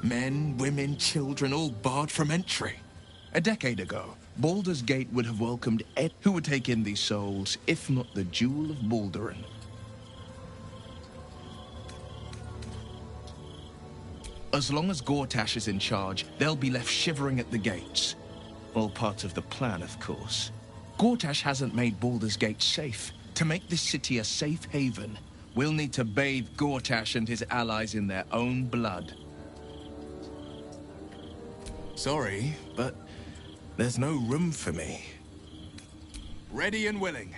Men, women, children, all barred from entry. A decade ago, Baldur's Gate would have welcomed Ed, who would take in these souls, if not the Jewel of Balduran. As long as Gortash is in charge, they'll be left shivering at the gates. All part of the plan, of course. Gortash hasn't made Baldur's Gate safe. To make this city a safe haven, we'll need to bathe Gortash and his allies in their own blood. Sorry, but there's no room for me. Ready and willing.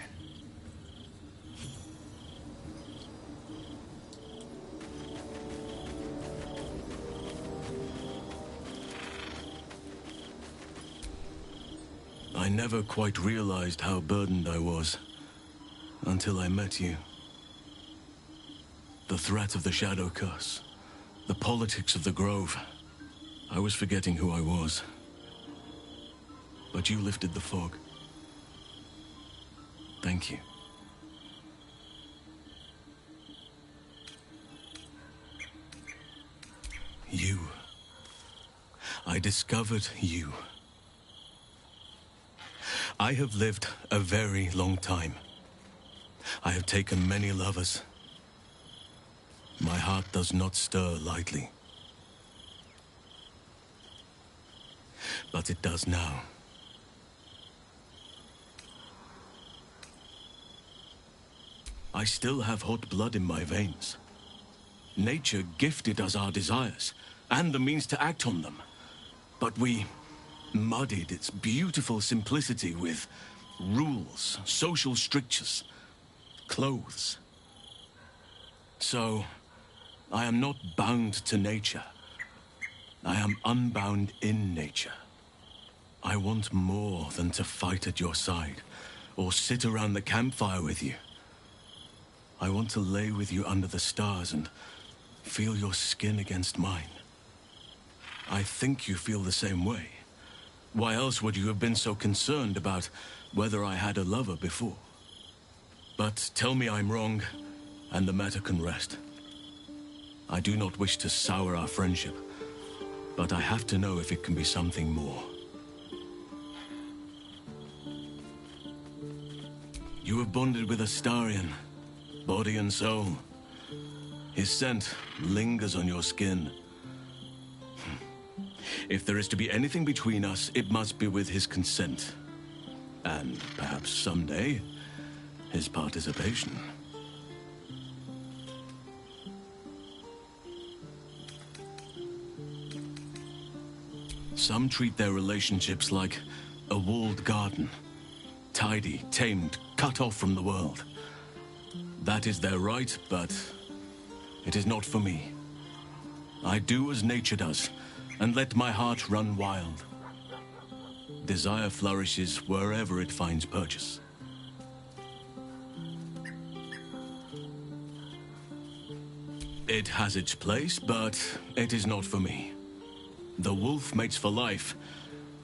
I never quite realized how burdened I was until I met you. The threat of the Shadow Curse, the politics of the Grove. I was forgetting who I was. But you lifted the fog. Thank you. You. I discovered you. I have lived a very long time. I have taken many lovers. My heart does not stir lightly. But it does now. I still have hot blood in my veins. Nature gifted us our desires, and the means to act on them. But we muddied its beautiful simplicity with rules, social strictures, clothes. So, I am not bound to nature. I am unbound in nature. I want more than to fight at your side, or sit around the campfire with you. I want to lay with you under the stars and feel your skin against mine. I think you feel the same way. Why else would you have been so concerned about whether I had a lover before? But tell me I'm wrong, and the matter can rest. I do not wish to sour our friendship, but I have to know if it can be something more. You have bonded with Astarion, body and soul. His scent lingers on your skin. If there is to be anything between us, it must be with his consent. And perhaps someday, his participation. Some treat their relationships like a walled garden. Tidy, tamed, cut off from the world. That is their right, but it is not for me. I do as nature does, and let my heart run wild. Desire flourishes wherever it finds purchase. It has its place, but it is not for me. The wolf mates for life,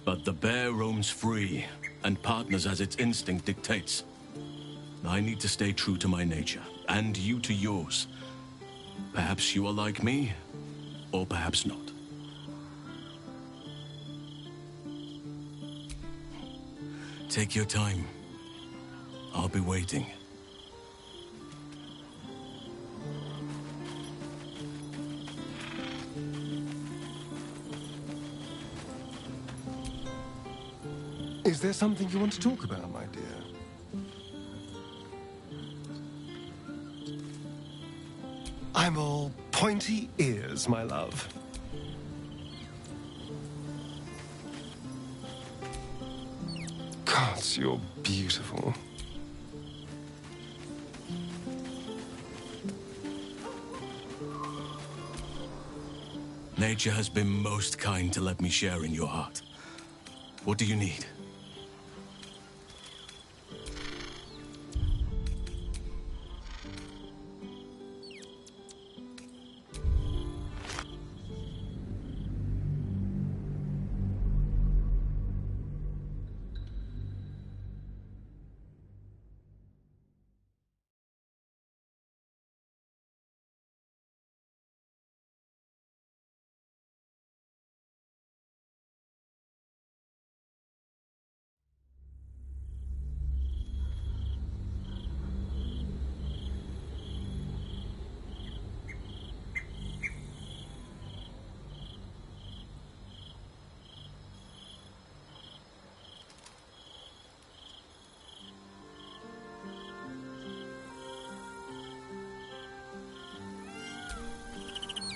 but the bear roams free and partners as its instinct dictates. I need to stay true to my nature, and you to yours. Perhaps you are like me, or perhaps not. Take your time. I'll be waiting. Is there something you want to talk about, my dear? I'm all pointy ears, my love. God, you're beautiful. Nature has been most kind to let me share in your heart. What do you need?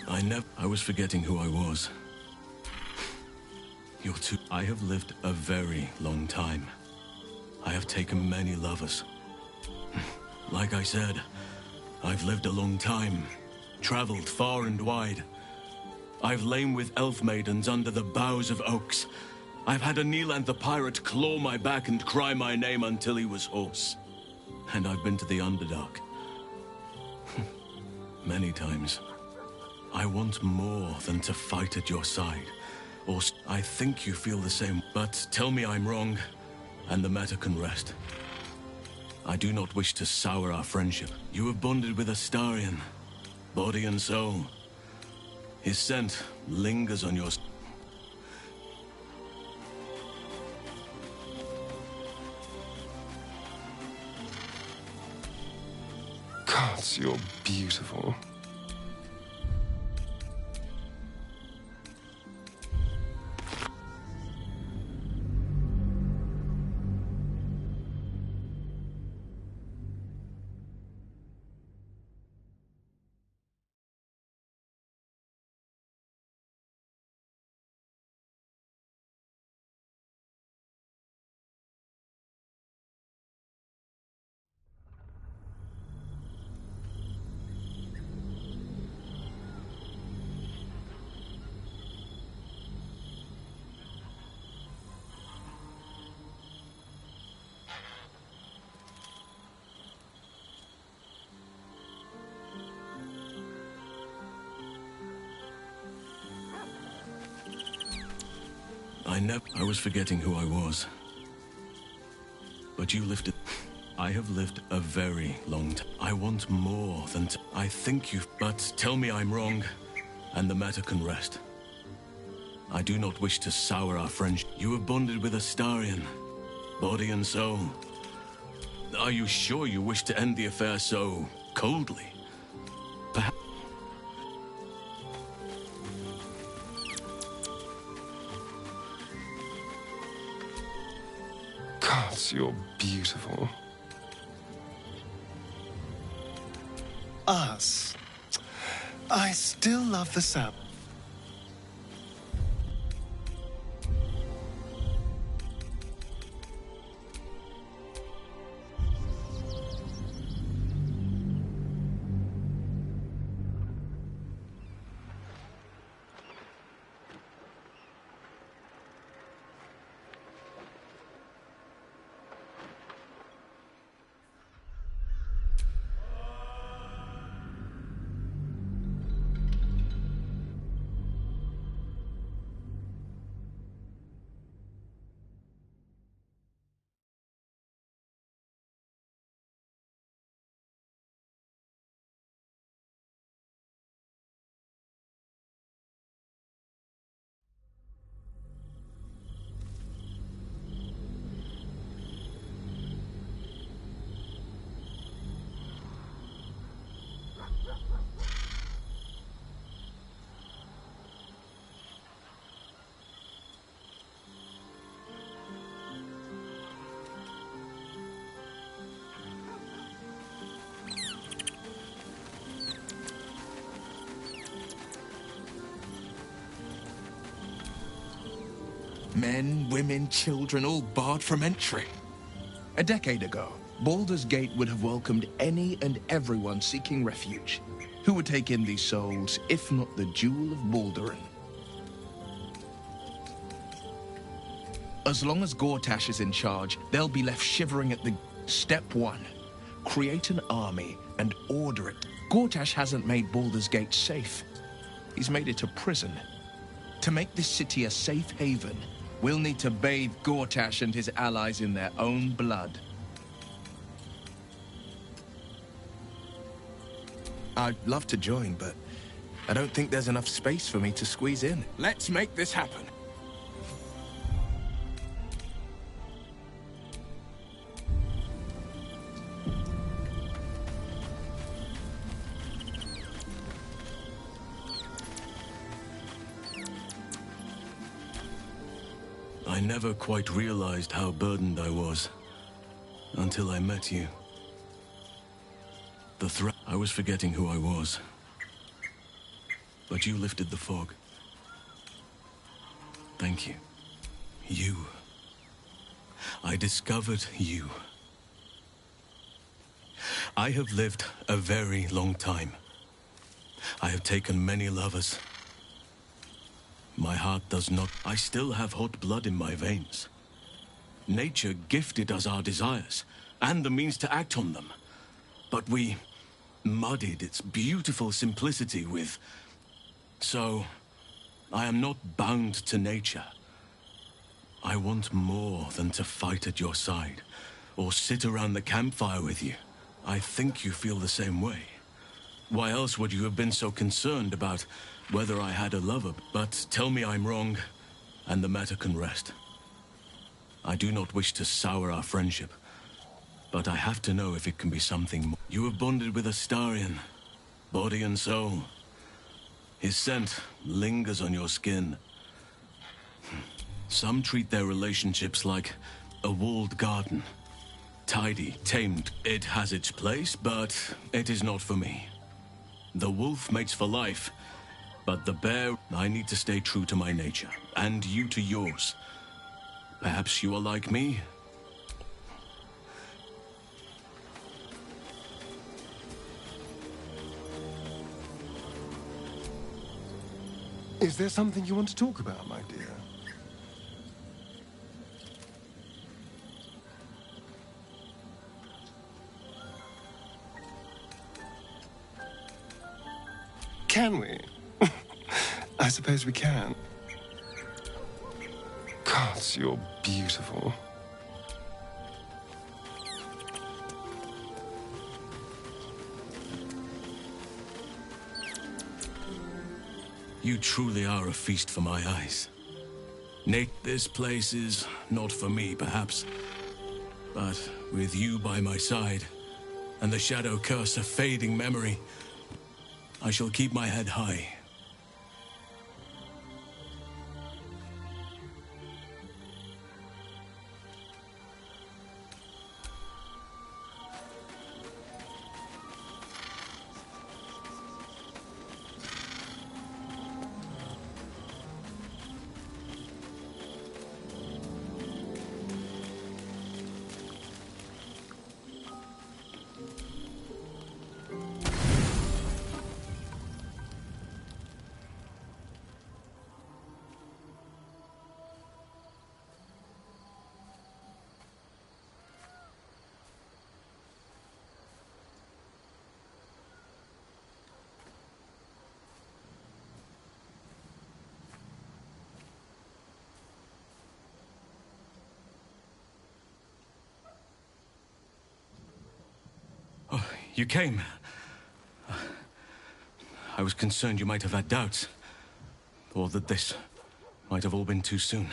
I was forgetting who I was. You're too... I have lived a very long time. I have taken many lovers. Like I said, I've lived a long time, traveled far and wide. I've lain with elf maidens under the boughs of oaks. I've had a Neelanth pirate claw my back and cry my name until he was hoarse. And I've been to the Underdark. Many times. I want more than to fight at your side. Or I think you feel the same, but tell me I'm wrong, and the matter can rest. I do not wish to sour our friendship. You have bonded with Astarion, body and soul. His scent lingers on your... Gods, you're beautiful. I was forgetting who I was. But you lived it. I have lived a very long time. I want more than to... I think you've... But tell me I'm wrong, and the matter can rest. I do not wish to sour our friendship. You have bonded with Astarion, body and soul. Are you sure you wish to end the affair so coldly? Perhaps... Gods, you're beautiful. Us. I still love the sound. Men, women, children, all barred from entry. A decade ago, Baldur's Gate would have welcomed any and everyone seeking refuge, who would take in these souls, if not the Jewel of Balduran. As long as Gortash is in charge, they'll be left shivering at the... Step 1. Create an army and order it. Gortash hasn't made Baldur's Gate safe. He's made it a prison. To make this city a safe haven, we'll need to bathe Gortash and his allies in their own blood. I'd love to join, but I don't think there's enough space for me to squeeze in. Let's make this happen. I never quite realized how burdened I was until I met you. The threat... I was forgetting who I was. but you lifted the fog. Thank you. You. I discovered you. I have lived a very long time. I have taken many lovers. My heart does not... I still have hot blood in my veins. Nature gifted us our desires, and the means to act on them. But we muddied its beautiful simplicity with... So, I am not bound to nature. I want more than to fight at your side, or sit around the campfire with you. I think you feel the same way. Why else would you have been so concerned about whether I had a lover? But tell me I'm wrong, and the matter can rest. I do not wish to sour our friendship, but I have to know if it can be something more. You have bonded with Astarion, body and soul. His scent lingers on your skin. Some treat their relationships like a walled garden. Tidy, tamed, it has its place, but it is not for me. The wolf mates for life, but the bear... I need to stay true to my nature, and you to yours. Perhaps you are like me? Is there something you want to talk about, my dear? Can we? I suppose we can. God, you're beautiful. You truly are a feast for my eyes. Nate, this place is not for me, perhaps. But with you by my side, and the shadow curse of fading memory, I shall keep my head high. Oh, you came. I was concerned you might have had doubts, or that this might have all been too soon.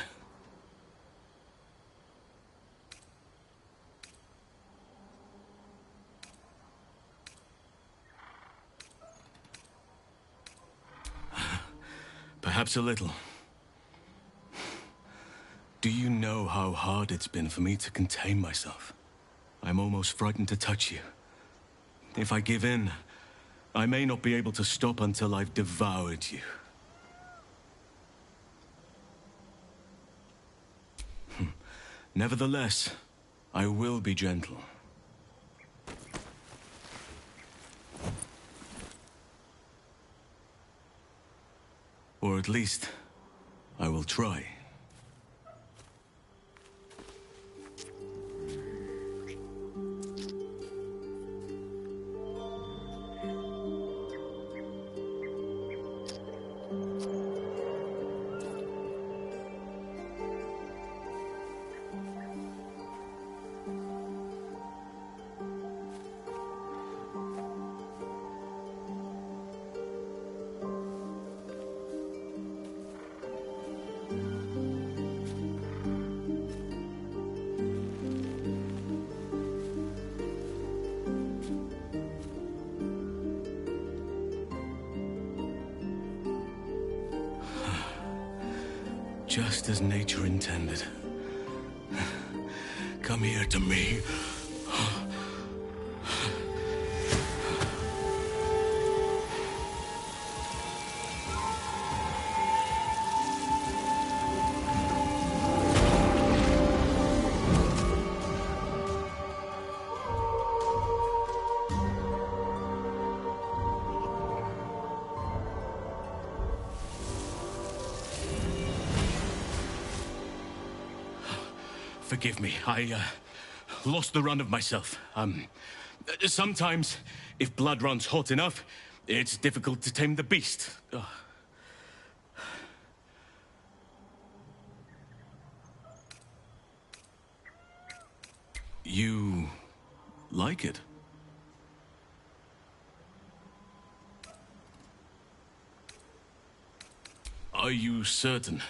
Perhaps a little. Do you know how hard it's been for me to contain myself? I'm almost frightened to touch you. If I give in, I may not be able to stop until I've devoured you. Nevertheless, I will be gentle. Or at least, I will try. Just as nature intended. Come here to me. Forgive me. I lost the run of myself. Sometimes, if blood runs hot enough, it's difficult to tame the beast. You like it? Are you certain?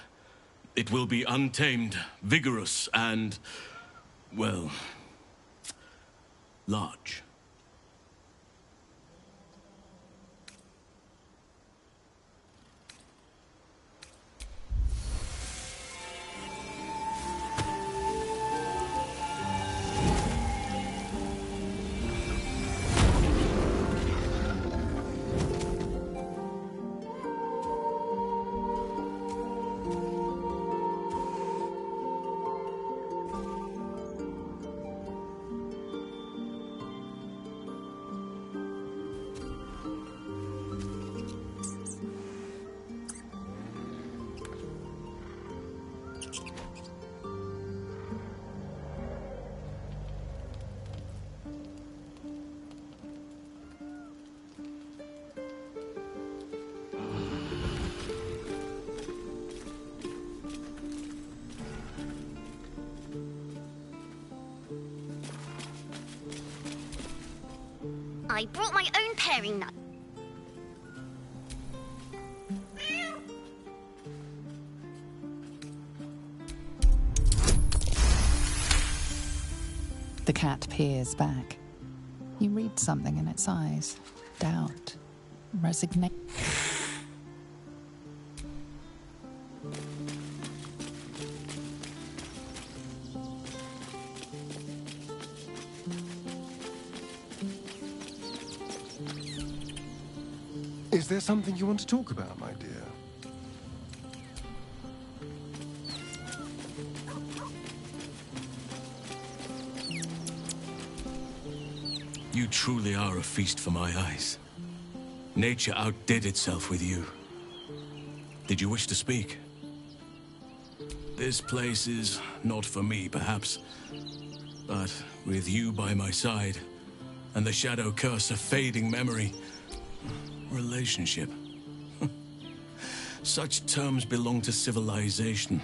It will be untamed, vigorous, and, well, large. I brought my own pairing nut. The cat peers back. You read something in its eyes. Doubt. Resignation. Is there something you want to talk about, my dear? You truly are a feast for my eyes. Nature outdid itself with you. Did you wish to speak? This place is not for me, perhaps. But with you by my side, and the shadow curse of fading memory, relationship. Such terms belong to civilization.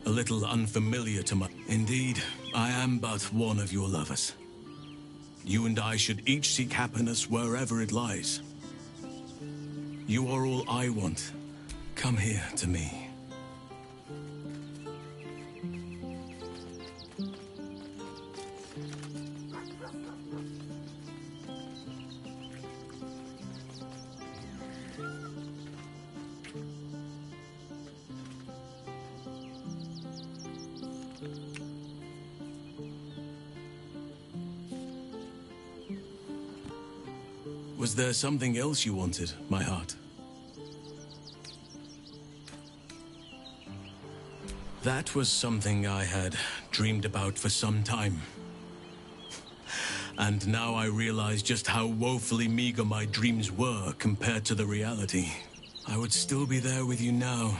A little unfamiliar to my... Indeed, I am but one of your lovers. You and I should each seek happiness wherever it lies. You are all I want. Come here to me. Was there something else you wanted, my heart? That was something I had dreamed about for some time. And now I realize just how woefully meager my dreams were compared to the reality. I would still be there with you now,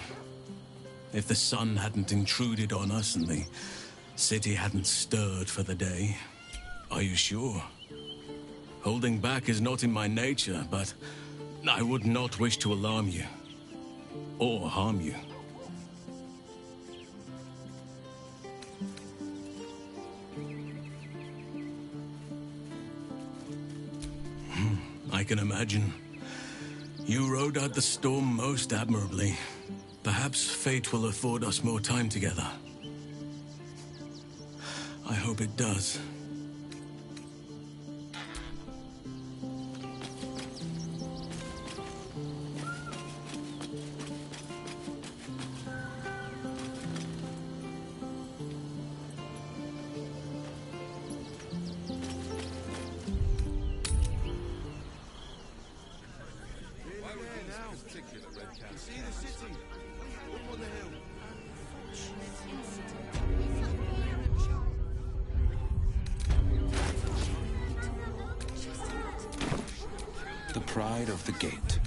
if the sun hadn't intruded on us and the city hadn't stirred for the day. Are you sure? Holding back is not in my nature, but I would not wish to alarm you or harm you. I can imagine. You rode out the storm most admirably. Perhaps fate will afford us more time together. I hope it does. The pride of the gate.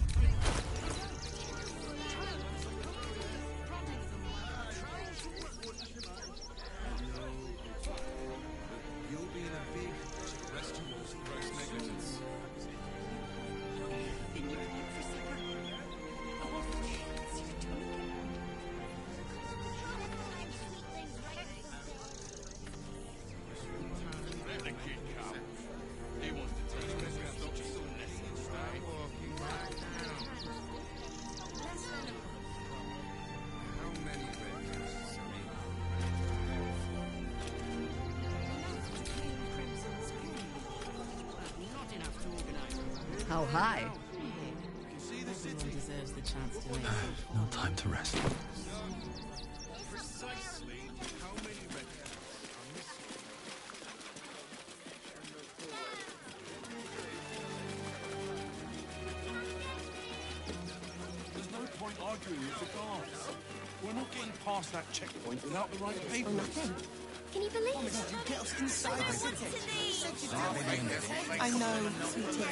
How high? Everyone deserves the chance to live. No time to rest. There's no point arguing with the guards. We're not getting past that checkpoint without the right paper. Can you believe it? Get us inside the city. I know, sweetie.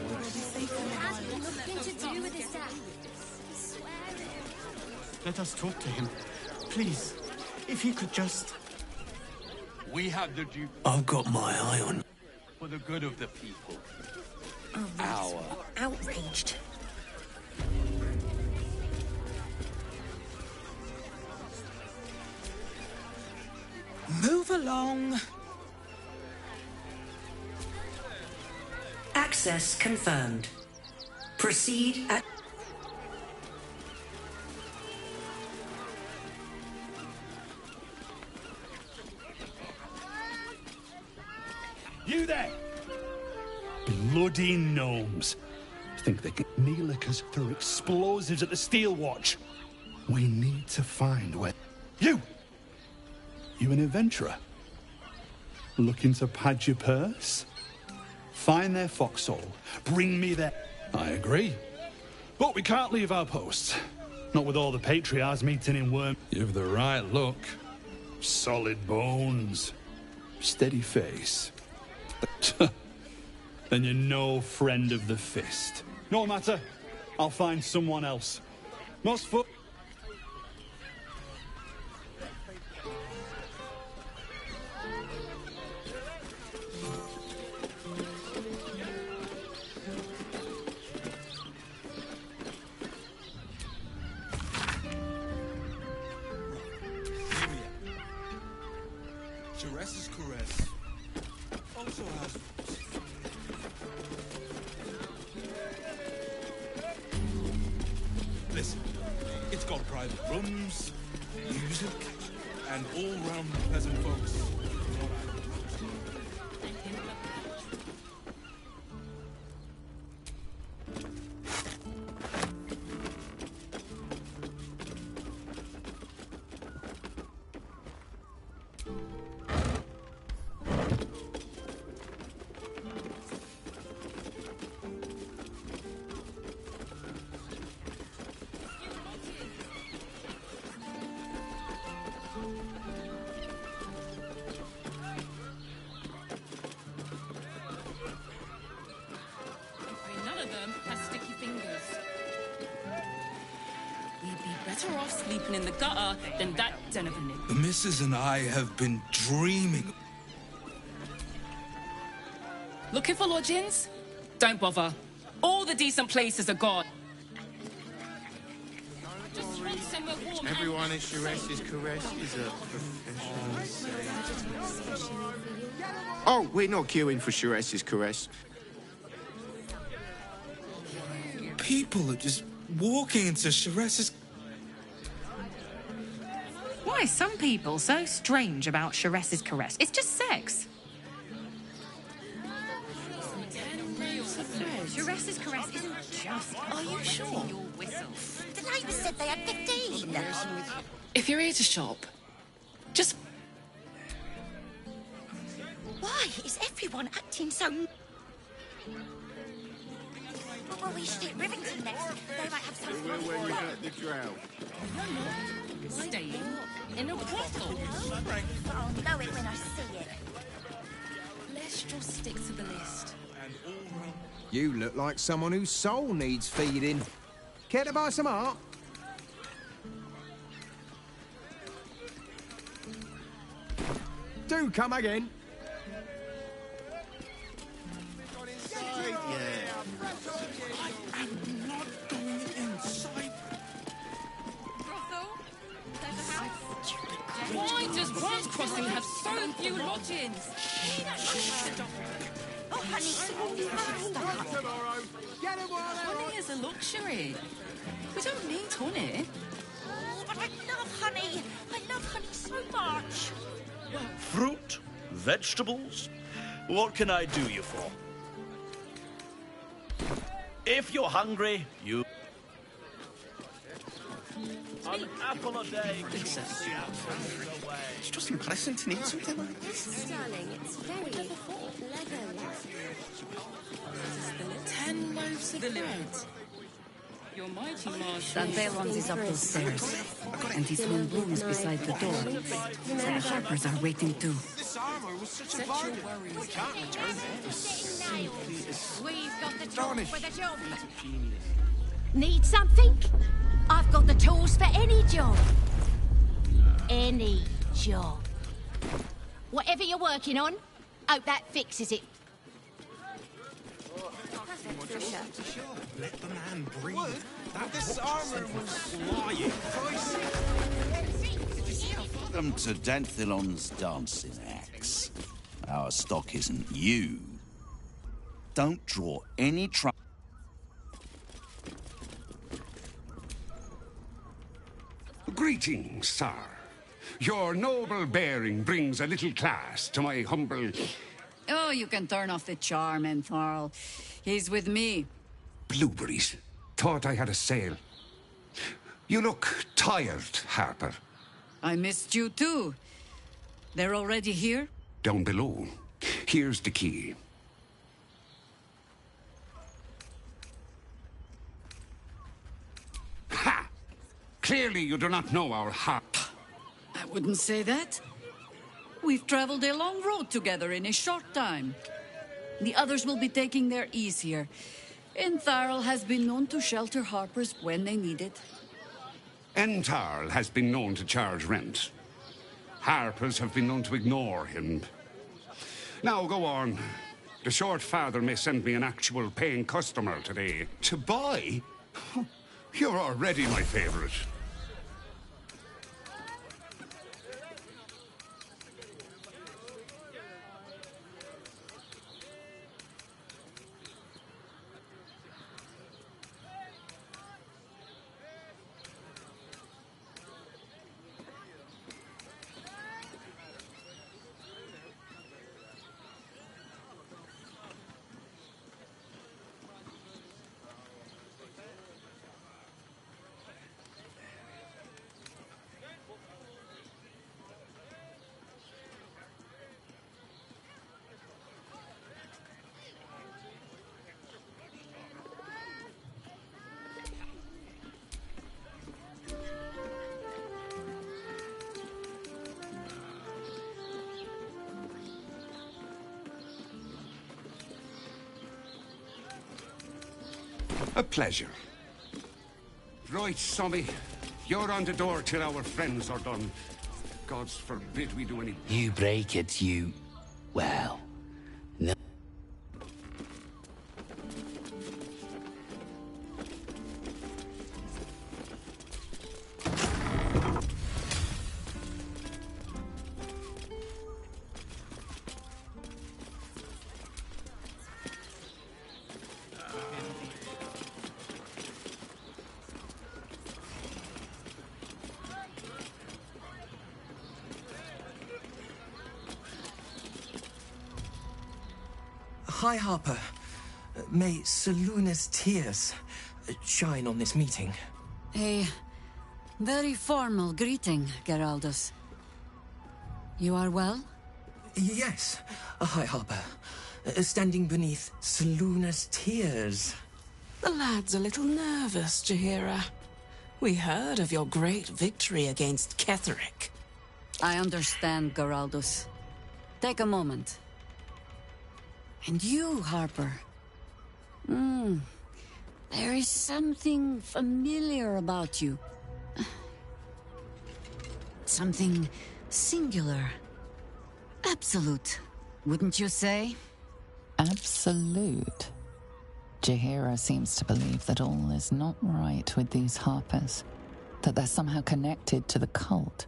We'll be safe in the Has wild. nothing to do with his death. I swear it. Let us talk to him. Please. If he could just... We have the Duke I've got my eye on. for the good of the people. Outraged. Move along. Access confirmed. Proceed at... You there! Bloody gnomes. Think they can kneel us through explosives at the Steel Watch. We need to find where... You an adventurer? Looking to pad your purse? Find their foxhole. Bring me their... I agree. But we can't leave our posts. Not with all the patriarchs meeting in Worm. You've the right look. Solid bones. Steady face. Then you're no friend of the fist. No matter. I'll find someone else. Most foot... Jerez's caress also has... Listen, it's got private rooms, music, and all-round pleasant folks. None of them has sticky fingers. We'd be better off sleeping in the gutter than that den of a nip. The missus and I have been dreaming. Looking for lodgings? Don't bother. All the decent places are gone. Just want somewhere warm. Everyone at Jerez's caress is a professional. Oh, we're not queuing for Jerez's caress. People are just walking into Jerez's... Why are some people so strange about Jerez's caress? It's just sex. Jerez's caress isn't just... Are you sure? Your whistle. The neighbours said they had 15. If you're here to shop, just... Why is everyone acting so... Well, we should eat Rivington next. They might have some fun. Where you got the drow? staying in a brothel. I'll know it when I see it. Let's just stick to the list. You look like someone whose soul needs feeding. Care to buy some art? Do come again. Why does Bronze Crossing have so few lodgings? Oh, honey, Honey is a luxury. We don't need honey. Oh, but I love honey. I love honey so much. Fruit? Vegetables? What can I do you for? If you're hungry, you... An apple a day keeps the outsiders away. It's just embarrassing to need something like this. Darling, it's very leather-like. 10 loaves of bread. Your mighty master. Dandelons is up those stairs, and his home room's beside the door. The Harpers are waiting too. This armor was such a bargain. We can't return it. We've got the tools for the job. Need something? I've got the tools for any job. Any job. Whatever you're working on, hope that fixes it. Let the man breathe. This armor was lying. Welcome to Danthilon's dancing axe. Our stock isn't you. Don't draw any trouble. Greetings, sir. Your noble bearing brings a little class to my humble... Oh, you can turn off the charm, Entharl. He's with me. Blueberries. Thought I had a sale. You look tired, Harper. I missed you too. They're already here? Down below. Here's the key. Ha! Clearly you do not know our Harp. I wouldn't say that. We've traveled a long road together in a short time. The others will be taking their ease here. Entharl has been known to shelter Harpers when they need it. Entharl has been known to charge rent. Harpers have been known to ignore him. Now go on. The short father may send me an actual paying customer today. To buy? You're already my favorite. A pleasure. Right, Sommy. You're on the door till our friends are done. Gods forbid we do any... You break it, you... Well... No. Hi, Harper. May Seluna's tears shine on this meeting. A very formal greeting, Geraldus. You are well? Yes. Hi, Harper. Standing beneath Seluna's tears. The lad's a little nervous, Jaheira. We heard of your great victory against Ketheric. I understand, Geraldus. Take a moment. And you, Harper. There is something familiar about you. Something singular. Absolute, wouldn't you say? Absolute. Jaheira seems to believe that all is not right with these Harpers, that they're somehow connected to the cult.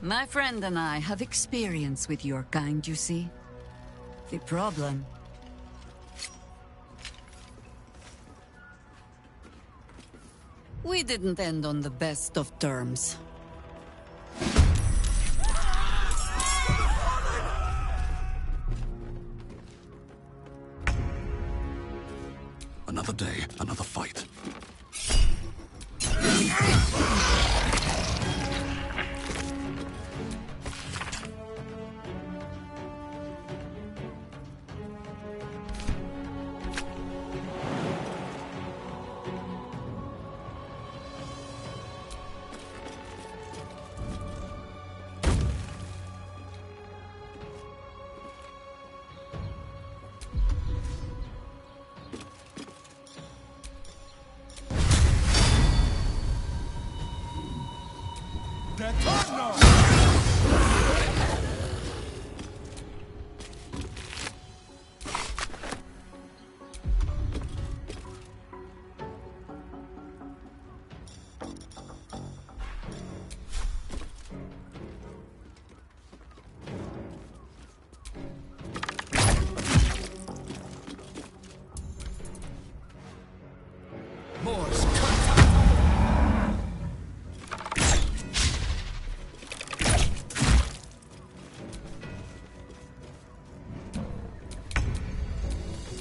My friend and I have experience with your kind, you see. The problem... we didn't end on the best of terms. Another day, another fight.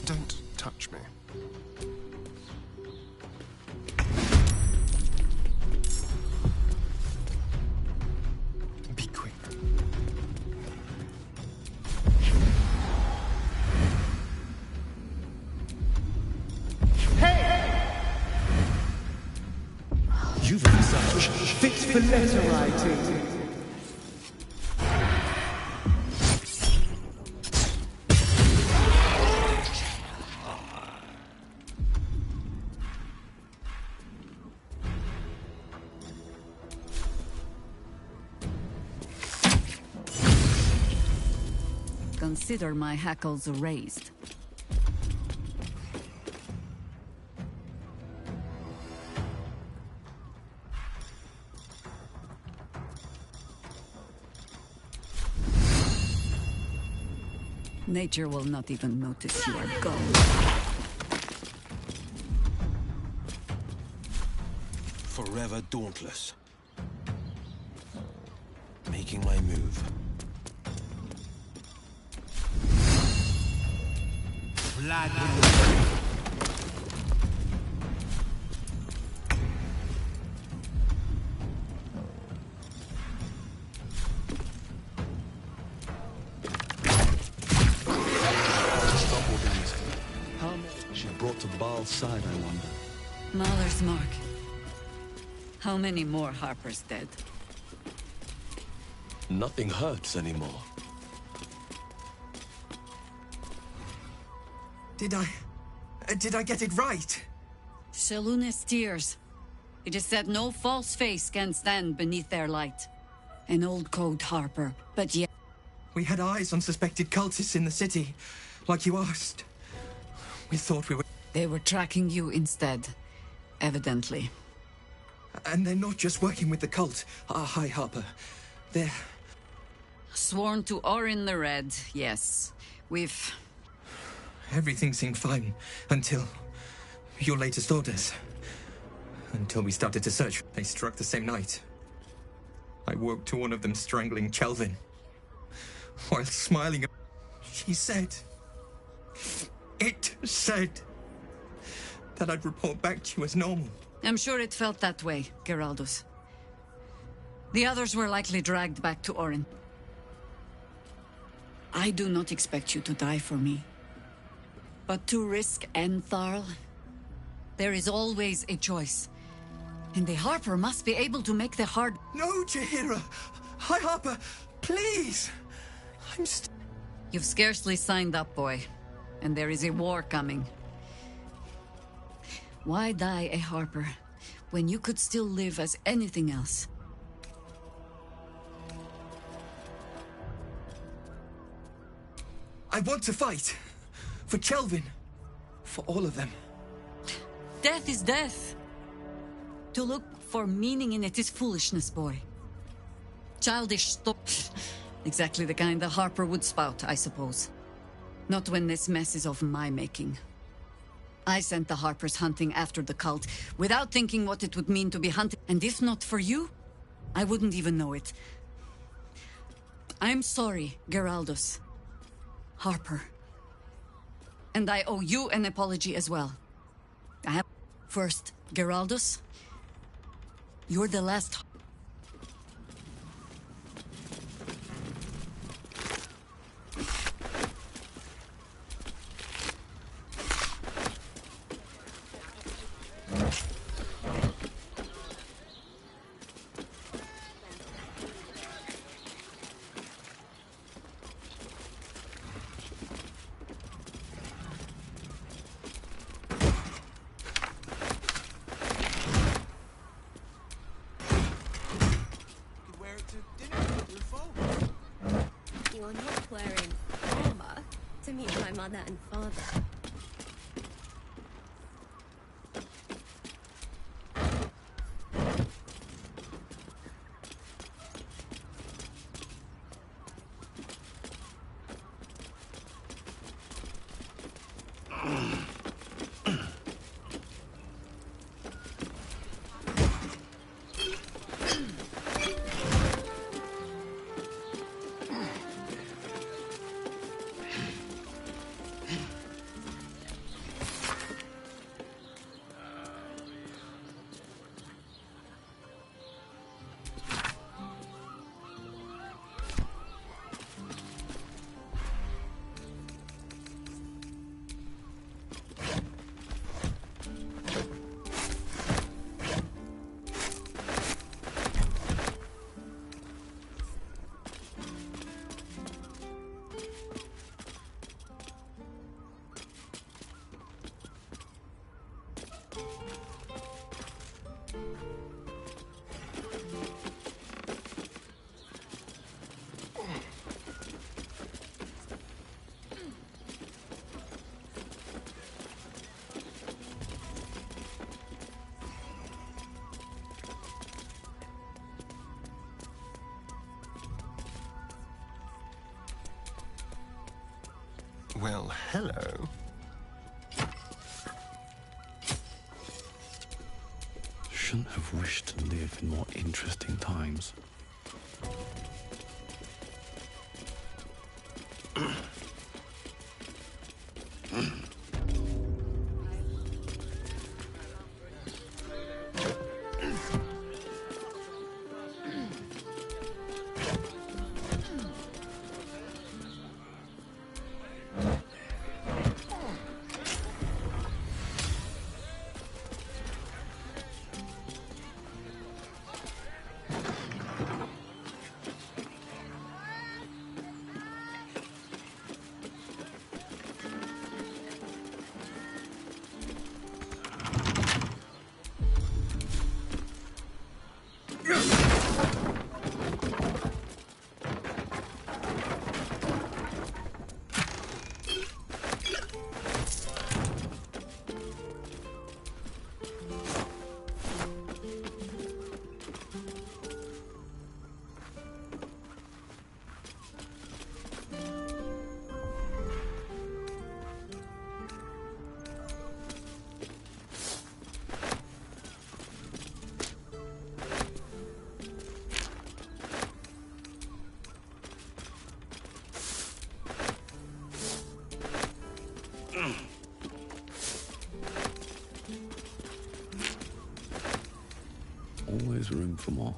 Don't touch me. Be quick. Hey! You've researched. Fit for letter writing. Consider my hackles raised. Nature will not even notice you are gone. Forever dauntless. Making my move. How much brought to Baal's side, I wonder? Mahler's mark. How many more Harpers dead? Nothing hurts anymore. Did I get it right? Shaluna's tears. It is said no false face can stand beneath their light. An old code, Harper, but yet... We had eyes on suspected cultists in the city, like you asked. We thought we were... They were tracking you instead, evidently. And they're not just working with the cult. Hi, Harper. They're... Sworn to Orin the Red, yes. We've... Everything seemed fine until your latest orders. Until we started to search. They struck the same night. I woke to one of them strangling Chelvin. While smiling, she said... It said that I'd report back to you as normal. I'm sure it felt that way, Geraldus. The others were likely dragged back to Orin. I do not expect you to die for me. But to risk Entharl, there is always a choice. And the Harper must be able to make the hard... No, Jaheira! Hi, Harper! Please! You've scarcely signed up, boy. And there is a war coming. Why die a Harper when you could still live as anything else? I want to fight. For Chelvin. For all of them. Death is death. To look for meaning in it is foolishness, boy. Childish stuff. Exactly the kind that Harper would spout, I suppose. Not when this mess is of my making. I sent the Harpers hunting after the cult, without thinking what it would mean to be hunted. And if not for you, I wouldn't even know it. I'm sorry, Geraldus. Harper. And I owe you an apology as well. I have... First, Geraldus, you're the last... You're not wearing armor to meet my mother and father. Well, hello. Shouldn't have wished to live in more interesting times. Always room for more.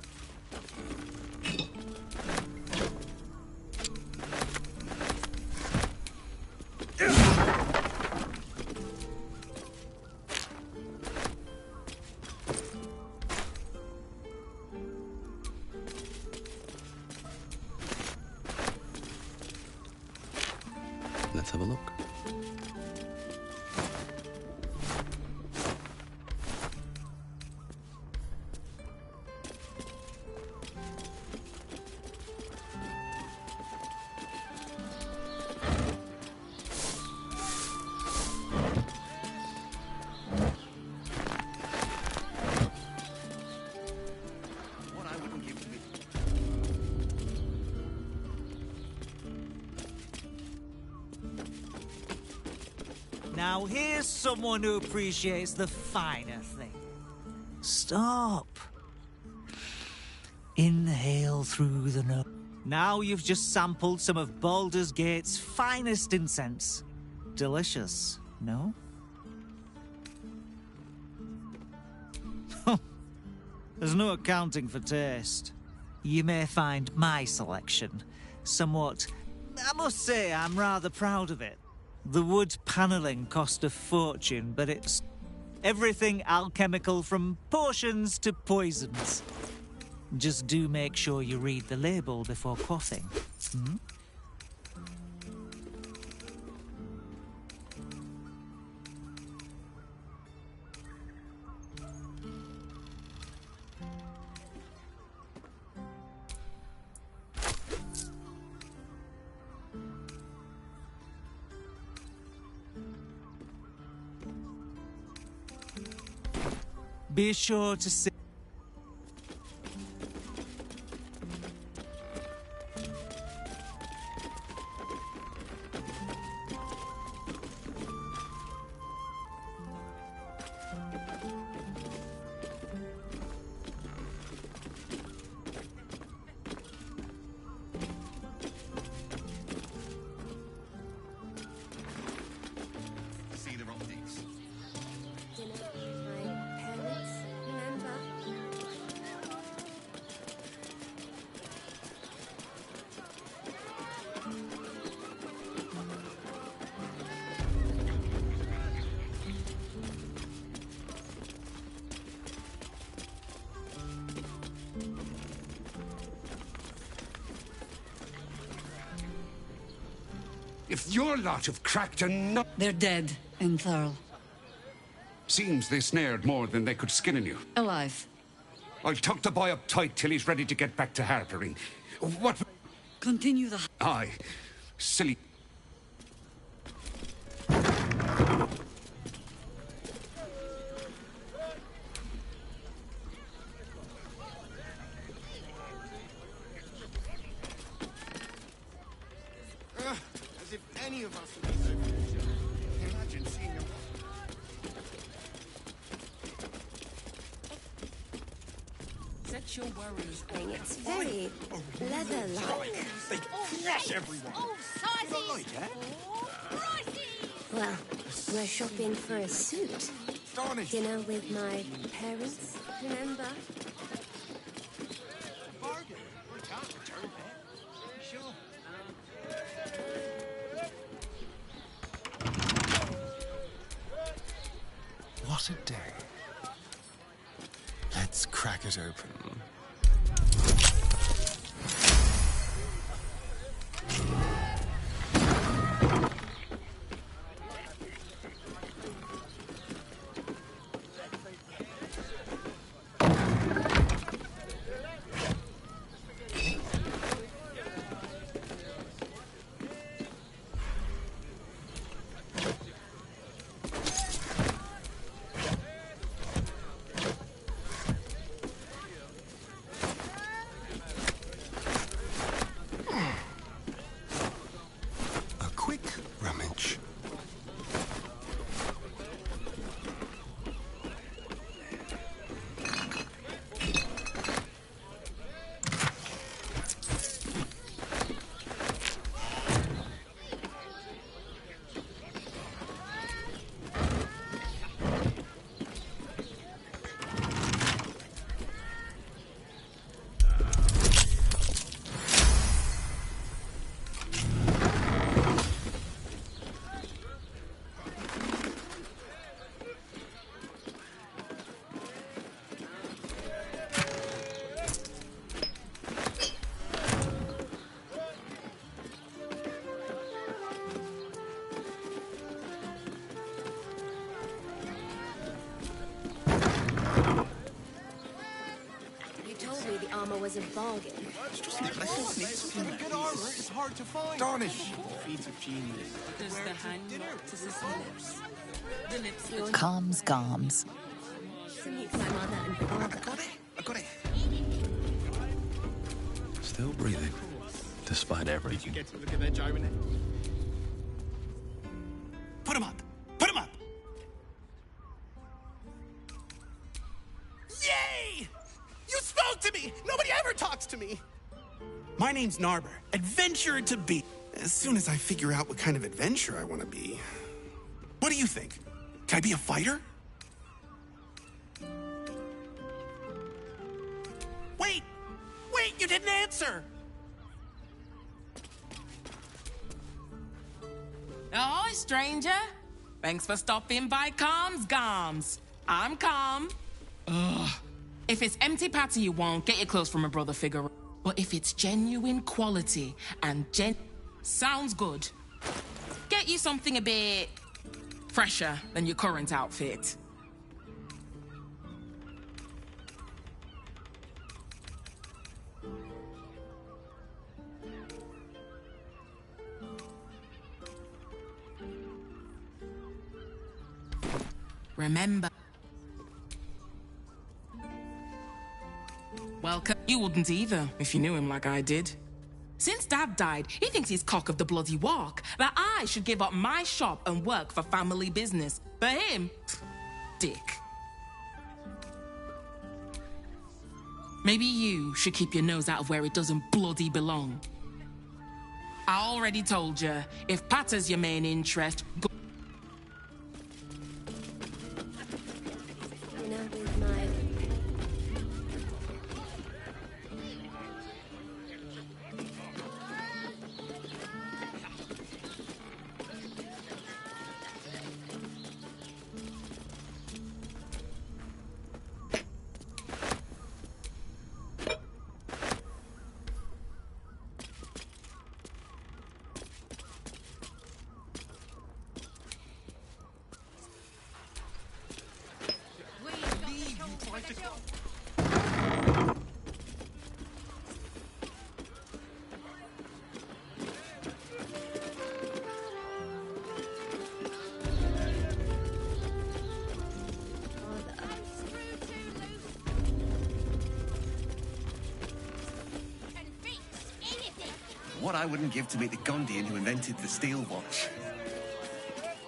Let's have a look. Now here's someone who appreciates the finer thing. Stop. Inhale through the nose. Now you've just sampled some of Baldur's Gate's finest incense. Delicious, no? There's no accounting for taste. You may find my selection somewhat... I must say, I'm rather proud of it. The wood panelling cost a fortune, but it's everything alchemical from potions to poisons. Just do make sure you read the label before quaffing. Hmm? Be sure to see. If your lot have cracked a nut... They're dead, Entharl. Seems they snared more than they could skin in you. Alive. I'll tuck the boy up tight till he's ready to get back to harboring. What... Continue the... Aye. Silly... As if any of us would be so foolish. Imagine seeing them. Set your worries. It's very leather-like. They crush everyone. Oh, Not like that. Well, we're shopping for a suit. Dinner with my parents, remember? Bargain. We can't return that. Sure. What a day. Let's crack it open. Rummage. Armor was a bargain. It's just good armor. It's hard to find. Darnish. Feats of genius. Does the hand want to kiss the lips? The lips. Calms Garms. To meet my mother and father. I got it. Still breathing, despite everything. Did you get to look at their gyro? Put him up! Put him My name's Narber, adventurer to be. As soon as I figure out what kind of adventurer I want to be. What do you think? Can I be a fighter? Wait! Wait, you didn't answer! Oh, stranger. Thanks for stopping by Calm's Garms. I'm Calm. Ugh. If it's empty patty you want, get your clothes from a brother figure. But if it's genuine quality and sounds good, get you something a bit fresher than your current outfit. Remember. Welcome. You wouldn't either, if you knew him like I did. Since Dad died, he thinks he's cock of the bloody walk, that I should give up my shop and work for family business. For him, dick. Maybe you should keep your nose out of where it doesn't bloody belong. I already told you, if Patter's your main interest, go. What I wouldn't give to meet the Gondian who invented the steel watch.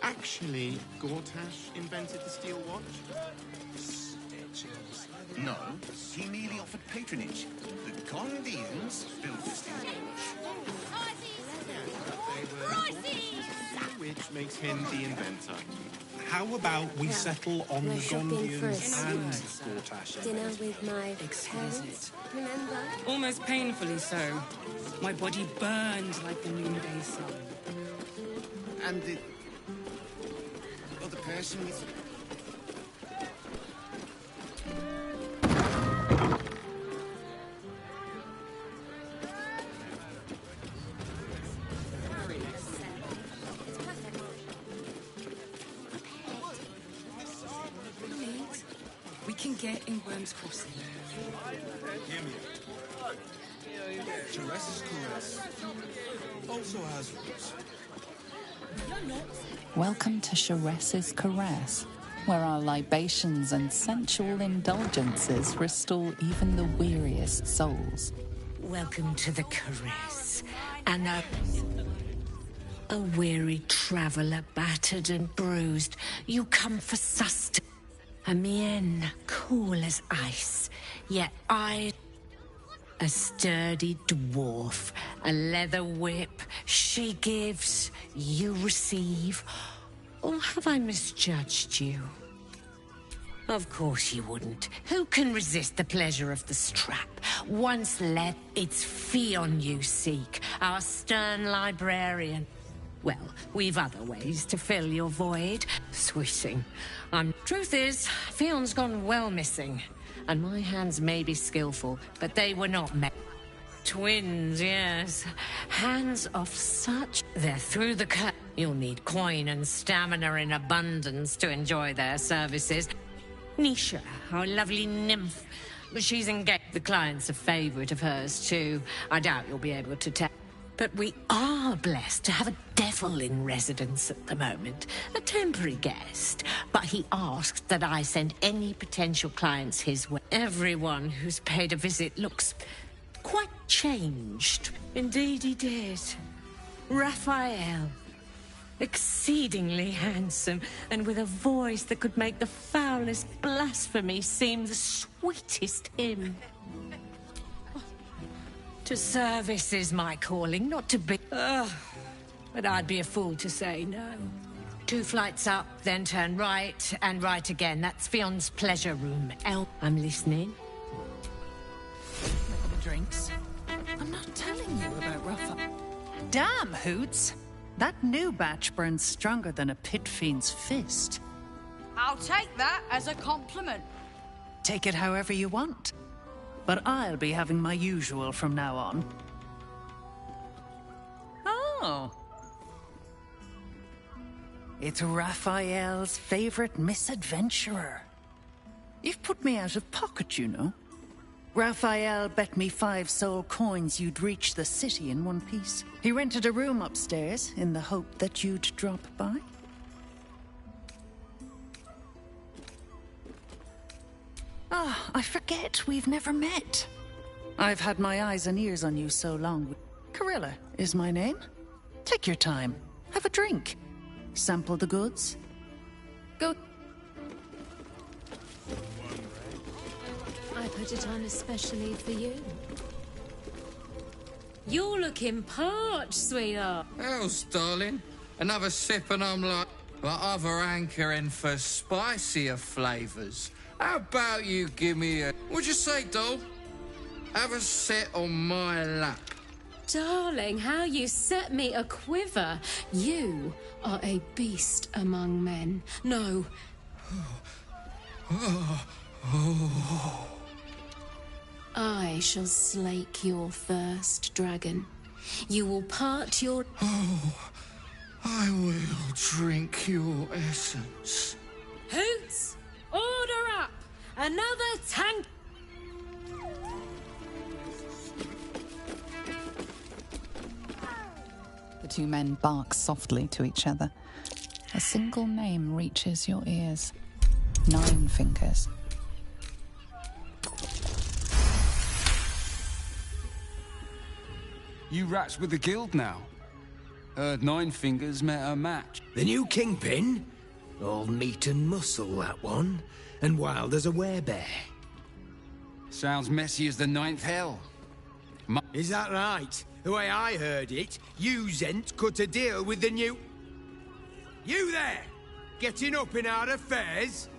Actually, Gortash invented the steel watch? No, he merely offered patronage. The Gondians built the steel watch. Which makes him the inventor. How about we settle on the Gondians and Gortash? Dinner with my parents, remember? Almost painfully so. My body burned like the noonday sun. And the other person was... We can get in Worm's Crossing. Jerez's caress also has roots. Welcome to Jerez's Caress, where our libations and sensual indulgences restore even the weariest souls. Welcome to the Caress, and a weary traveller, battered and bruised. You come for sustenance. A mien cool as ice, yet I... A sturdy dwarf, a leather whip. She gives, you receive. Or have I misjudged you? Of course you wouldn't. Who can resist the pleasure of the strap? Once let, it's Fionn you seek, our stern librarian. Well, we've other ways to fill your void. Swishing. Truth is, Fionn's gone well missing. And my hands may be skillful, but they were not made. Twins, yes. Hands of such... They're through the cut. You'll need coin and stamina in abundance to enjoy their services. Nisha, our lovely nymph. She's engaged. The client's a favourite of hers, too. I doubt you'll be able to tell. But we are blessed to have a devil in residence at the moment. A temporary guest. But he asked that I send any potential clients his way. Everyone who's paid a visit looks quite changed. Indeed he did. Raphael. Exceedingly handsome, and with a voice that could make the foulest blasphemy seem the sweetest hymn. To service is my calling, not to be... but I'd be a fool to say no. 2 flights up, then turn right, and right again. That's Fion's pleasure room. I'm listening. Drinks. I'm not telling you about Rafa. Damn, Hoots. That new batch burns stronger than a pit fiend's fist. I'll take that as a compliment. Take it however you want. But I'll be having my usual from now on. Oh. It's Raphael's favorite misadventurer. You've put me out of pocket, you know. Raphael bet me 5 soul coins you'd reach the city in one piece. He rented a room upstairs in the hope that you'd drop by. Ah, I forget we've never met. I've had my eyes and ears on you so long. Carilla is my name. Take your time. Have a drink. Sample the goods. Go. I put it on especially for you. You're looking parched, sweetheart. Hells, darling. Another sip and I'm like other hankering for spicier flavours. How about you give me a... What'd you say, doll? Have a sit on my lap. Darling, how you set me a quiver. You are a beast among men. No. I shall slake your thirst, dragon. You will part your... I will drink your essence. Hoots! Order up! Another tank... The 2 men bark softly to each other. A single name reaches your ears. 9 Fingers. You rats with the guild now. Heard 9 Fingers met a match. The new kingpin? All meat and muscle, that one. And wild as a werebear. Sounds messy as the 9th hell. Is that right? The way I heard it, you Zent cut a deal with the new... You there! Getting up in our affairs?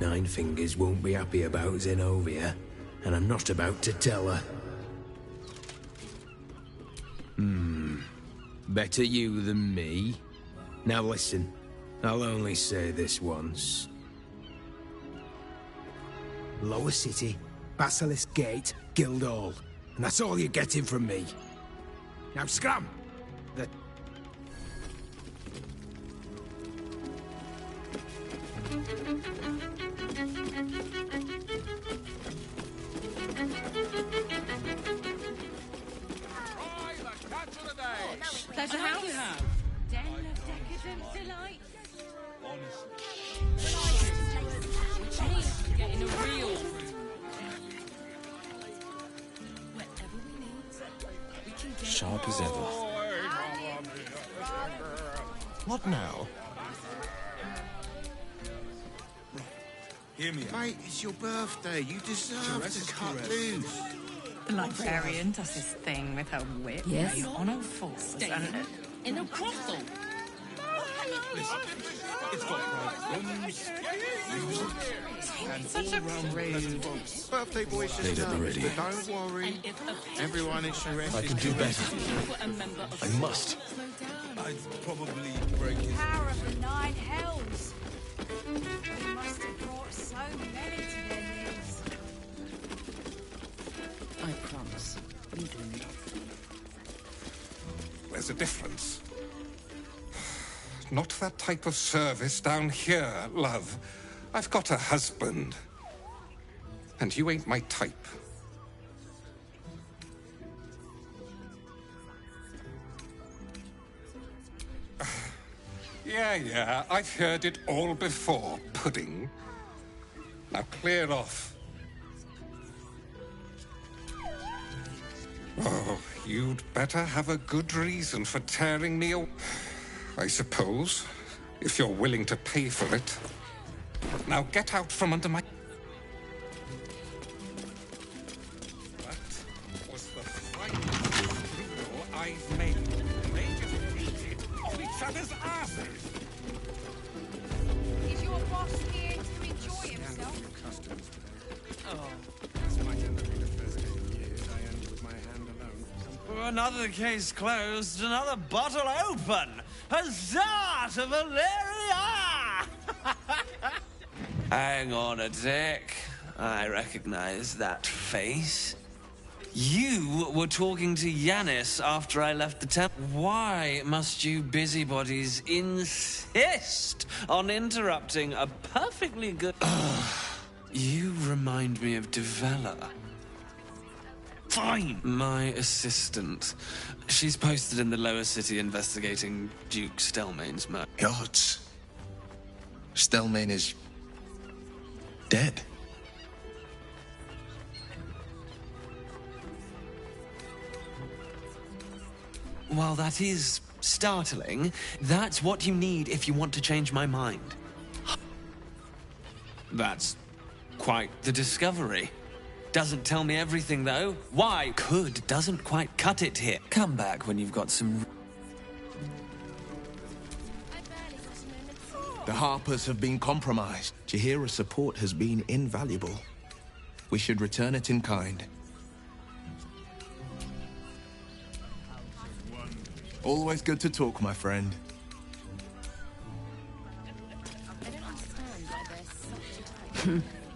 Nine Fingers won't be happy about Zenobia, and I'm not about to tell her. Better you than me. Now listen, I'll only say this once. Lower City, Basilisk Gate, Guildhall. And that's all you're getting from me. Now scram! The... There's a house. Den of decadent delight. Getting a real Sharp as ever. What now? Hear me out. Mate, it's your birthday. You deserve to cut loose. The librarian does this thing with her whip. Yes. On all fours. And in a brothel. Listen, it's got private rooms, and Such a rude. Birthday boy says Need it no, already. but don't worry. Everyone in Charest I can do better. I must. I'd probably break his... Power of the 9 hells. We must have brought so many to their knees. I promise. You do not. There's a difference. Not that type of service down here, love. I've got a husband. And you ain't my type. Yeah, I've heard it all before, pudding. Now clear off. Oh, You'd better have a good reason for tearing me away, I suppose, if you're willing to pay for it. Now get out from under my... That was the finest strudel I've made. They just eat it off each other's asses. Is your boss here to enjoy himself? Oh. This might end up being the first day in years I end with my hand alone. Another case closed, another bottle open. Huzzah to Valeria! Hang on a tick. I recognize that face. You were talking to Yanis after I left the temple. Why must you busybodies insist on interrupting a perfectly good... You remind me of Devella. Fine! My assistant. She's posted in the lower city investigating Duke Stelmane's murder. Gods. Stelmane is... dead. While that is startling, that's what you need if you want to change my mind. That's quite the discovery. Doesn't tell me everything, though. Why? Could doesn't quite cut it here. Come back when you've got some... The Harpers have been compromised. Jaheira's support has been invaluable. We should return it in kind. Always good to talk, my friend.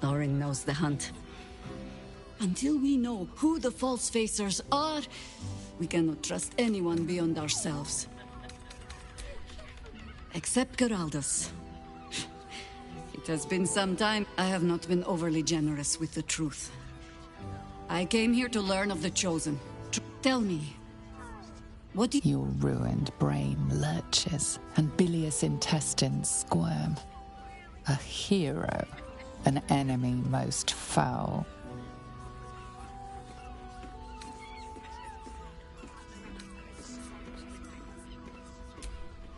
Thorin knows the hunt. Until we know who the false facers are, we cannot trust anyone beyond ourselves. Except Geraldos. It has been some time. I have not been overly generous with the truth. I came here to learn of the Chosen. Tell me, what do Your ruined brain lurches and bilious intestines squirm. A hero, an enemy most foul.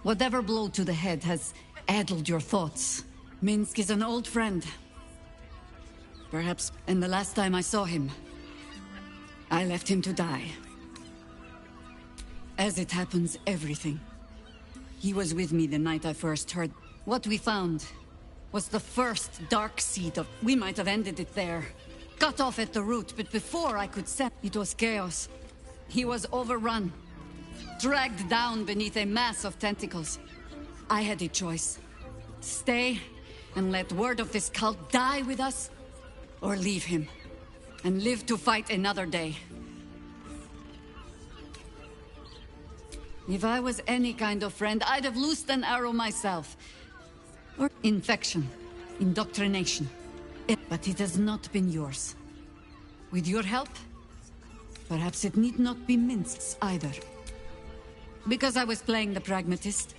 Whatever blow to the head has addled your thoughts. Minsk is an old friend. Perhaps, and the last time I saw him, I left him to die. As it happens, everything. He was with me the night I first heard. What we found was the first dark seed of... We might have ended it there. Cut off at the root, but before I could set... It was chaos. He was overrun. Dragged down beneath a mass of tentacles. I had a choice. Stay and let word of this cult die with us, or leave him and live to fight another day. If I was any kind of friend, I'd have loosed an arrow myself. Or infection, indoctrination. But it has not been yours. With your help, perhaps it need not be Minsk's either. Because I was playing the pragmatist.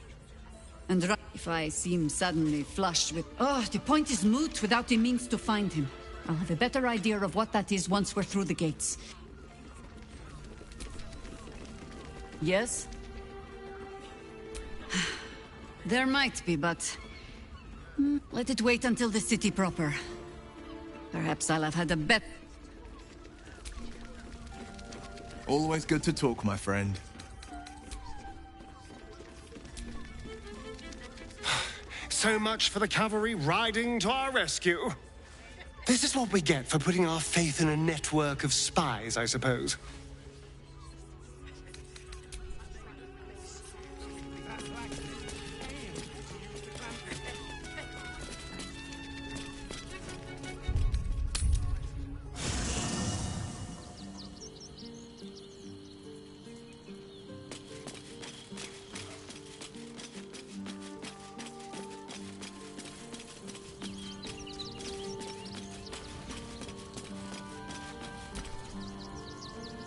And if I seem suddenly flushed with... Oh, the point is moot without a means to find him. I'll have a better idea of what that is once we're through the gates. Yes? There might be, but... let it wait until the city proper. Perhaps I'll have had a bet... Always good to talk, my friend. So much for the cavalry riding to our rescue. This is what we get for putting our faith in a network of spies, I suppose.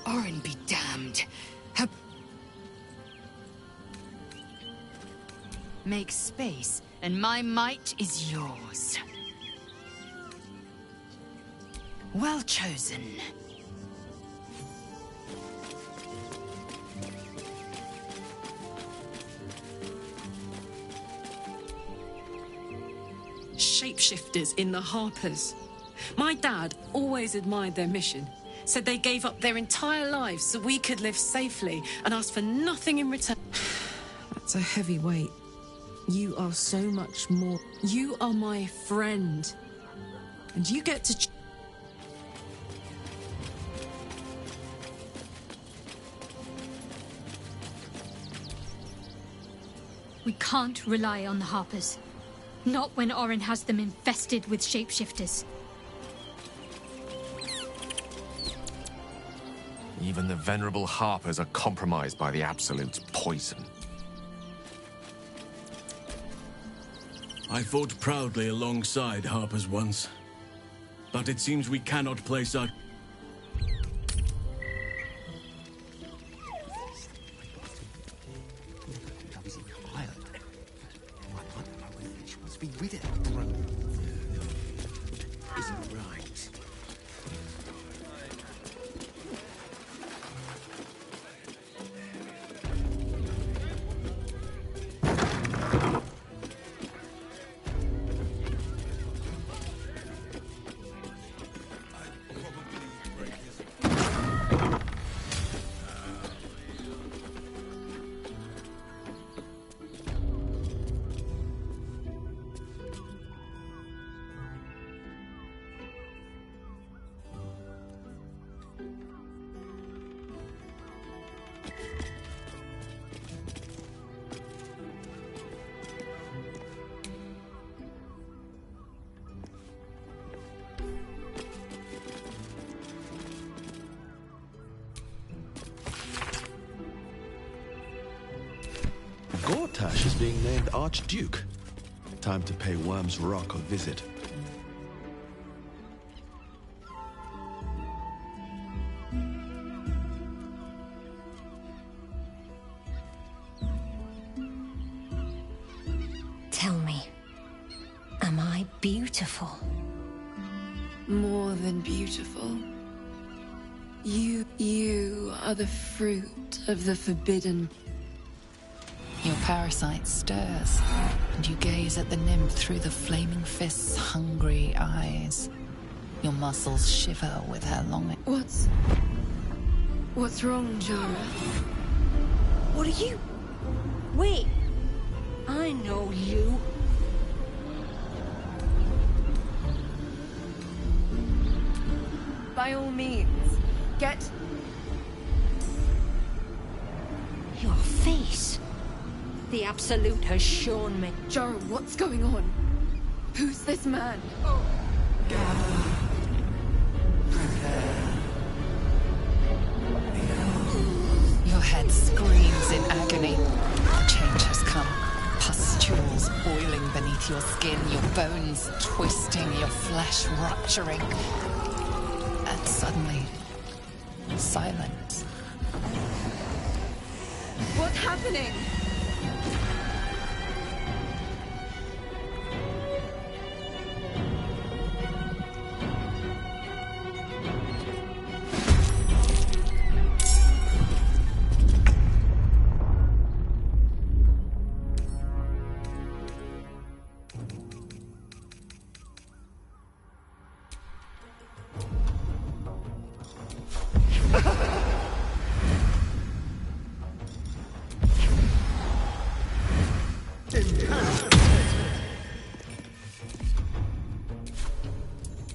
Orin be damned. Make space, and my might is yours. Well chosen. shapeshifters in the Harpers. My dad always admired their mission. Said they gave up their entire lives so we could live safely and asked for nothing in return. That's a heavy weight. You are so much more. You are my friend. And you get to... We can't rely on the Harpers. Not when Orin has them infested with shapeshifters. Even the venerable Harpers are compromised by the Absolute's poison. I fought proudly alongside Harpers once. But it seems we cannot place our... Be with it. Isn't right. Gortash is being named Archduke. Time to pay Worm's Rock a visit. Tell me, am I beautiful? More than beautiful. You are the fruit of the forbidden. Your parasite stirs, and you gaze at the nymph through the flaming fist's hungry eyes. Your muscles shiver with her longing. What's wrong, Jara? What are you? Wait, I know you. By all means, get... Your face. The Absolute has shown me. Jara, what's going on? Who's this man? Your head screams in agony. Change has come. Pustules boiling beneath your skin, your bones twisting, your flesh rupturing. And suddenly, silence. What's happening?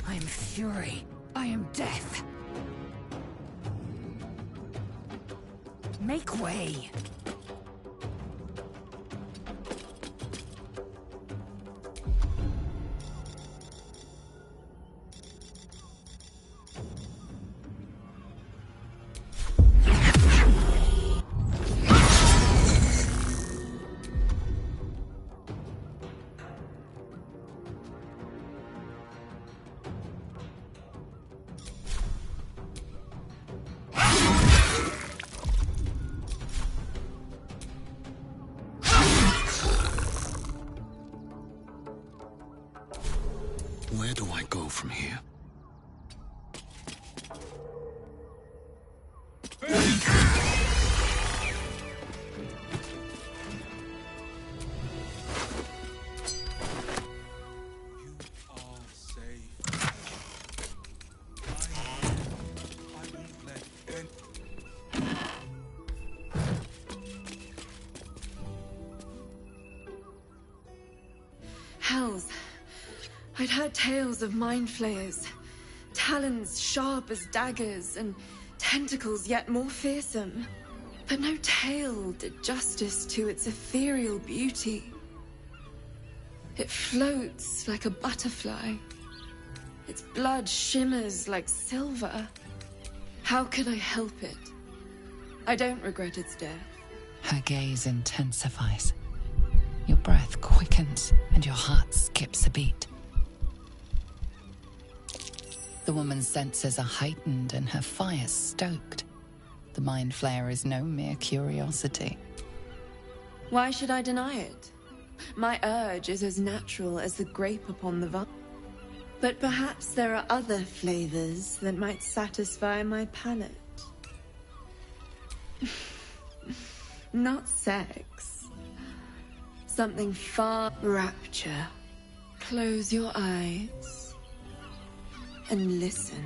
I am fury. I am death. Make way. Where do I go from here? I'd heard tales of mind flayers, talons sharp as daggers, and tentacles yet more fearsome. But no tale did justice to its ethereal beauty. It floats like a butterfly. Its blood shimmers like silver. How could I help it? I don't regret its death. Her gaze intensifies. Your breath quickens and your heart skips a beat. The woman's senses are heightened and her fire stoked. The mind flayer is no mere curiosity. Why should I deny it? My urge is as natural as the grape upon the vine. But perhaps there are other flavors that might satisfy my palate. Not sex. Something far rapture. Close your eyes and listen.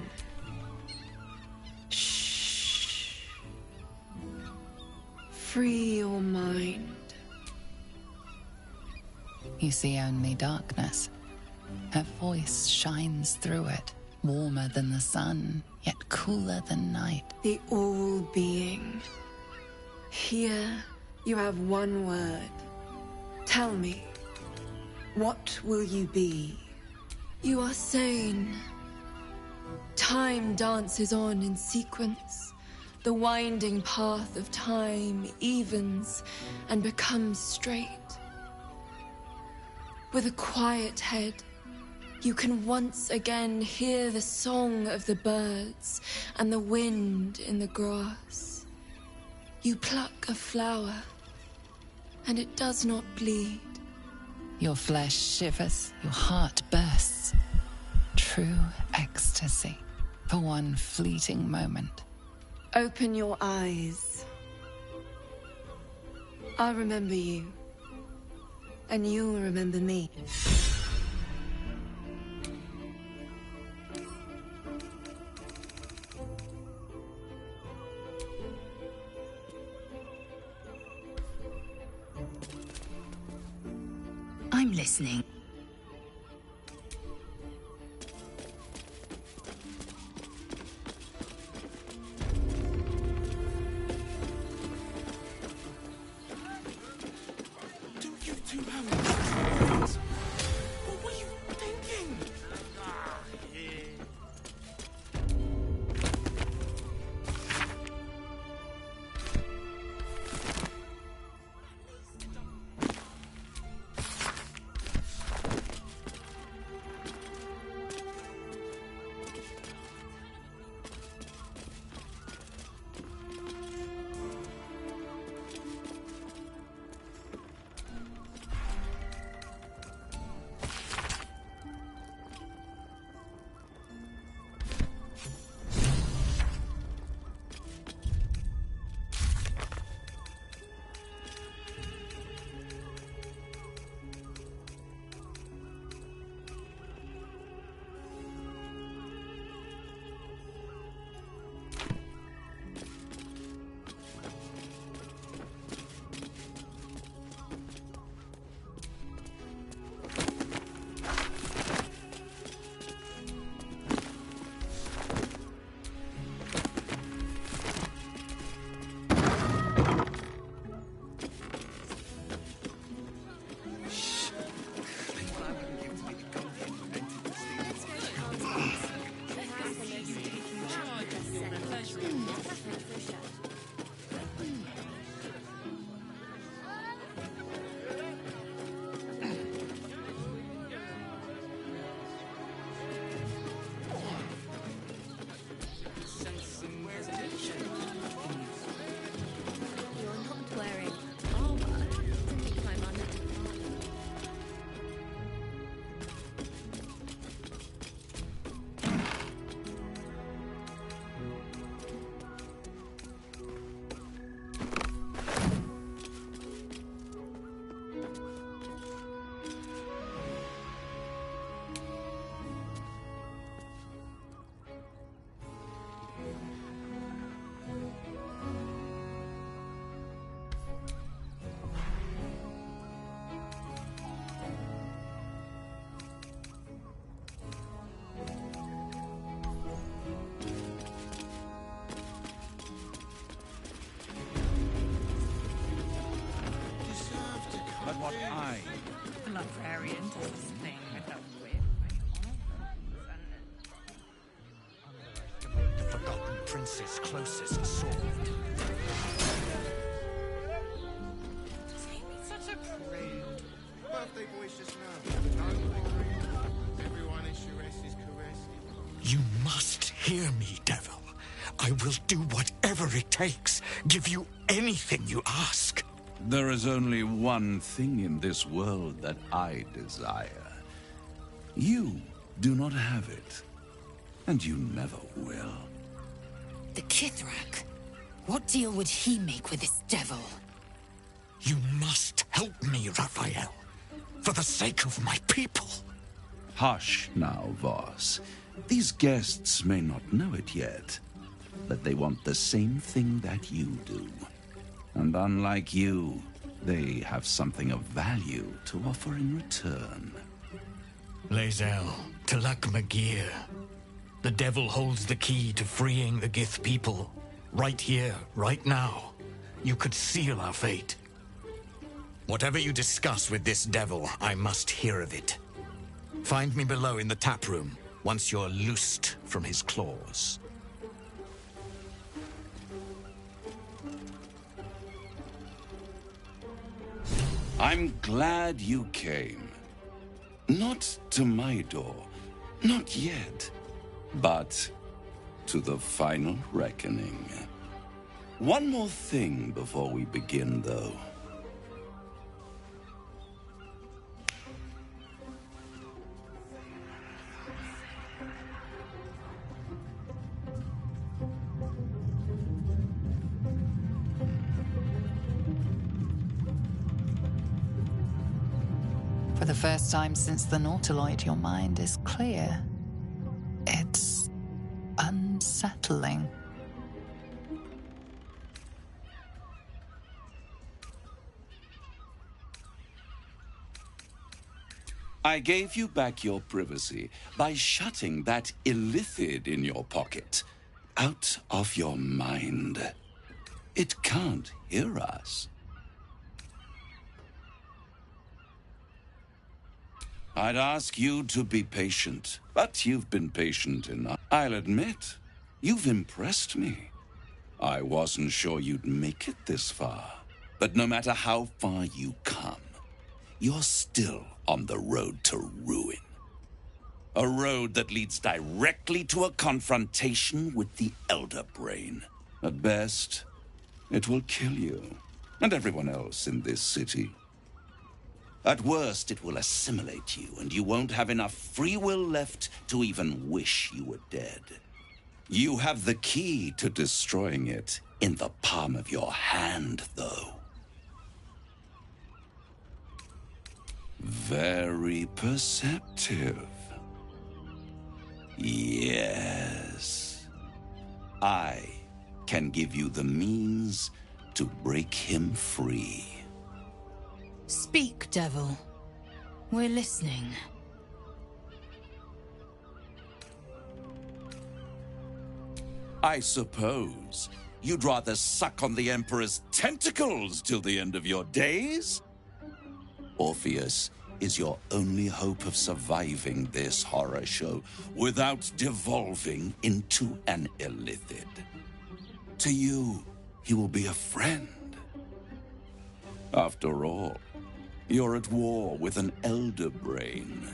Shh. Free your mind. You see only darkness. Her voice shines through it, warmer than the sun, yet cooler than night. The all-being. Here, you have one word. Tell me, what will you be? You are sane. Time dances on in sequence. The winding path of time evens and becomes straight. With a quiet head, you can once again hear the song of the birds and the wind in the grass. You pluck a flower, and it does not bleed. Your flesh shivers, your heart bursts. True ecstasy for one fleeting moment. Open your eyes. I'll remember you, and you'll remember me. I'm listening. What were you thinking? prince's closest sword. Such a parade. Birthday boy's just now. Don't worry. Everyone in Sharess is caressing. You must hear me, devil. I will do whatever it takes. Give you anything you ask. There is only one thing in this world that I desire. You do not have it, and you never will. The Kithrak? What deal would he make with this devil? You must help me, Raphael. For the sake of my people. Hush now, Voss. These guests may not know it yet, but they want the same thing that you do. And unlike you, they have something of value to offer in return. Lae'zel, Talak Magir. The devil holds the key to freeing the Gith people. Right here, right now. You could seal our fate. Whatever you discuss with this devil, I must hear of it. Find me below in the tap room, once you're loosed from his claws. I'm glad you came. Not to my door, not yet, but to the final reckoning. One more thing before we begin, though. For the first time since the Nautiloid, your mind is clear. It's unsettling. I gave you back your privacy by shutting that illithid in your pocket out of your mind. It can't hear us. I'd ask you to be patient, but you've been patient enough. I'll admit, you've impressed me. I wasn't sure you'd make it this far, but no matter how far you come, you're still on the road to ruin. A road that leads directly to a confrontation with the Elder Brain. At best, it will kill you and everyone else in this city. At worst, it will assimilate you, and you won't have enough free will left to even wish you were dead. You have the key to destroying it in the palm of your hand, though. Very perceptive. Yes. I can give you the means to break him free. Speak, devil. We're listening. I suppose you'd rather suck on the Emperor's tentacles till the end of your days? Orpheus is your only hope of surviving this horror show without devolving into an illithid. To you, he will be a friend. After all, you're at war with an Elder Brain.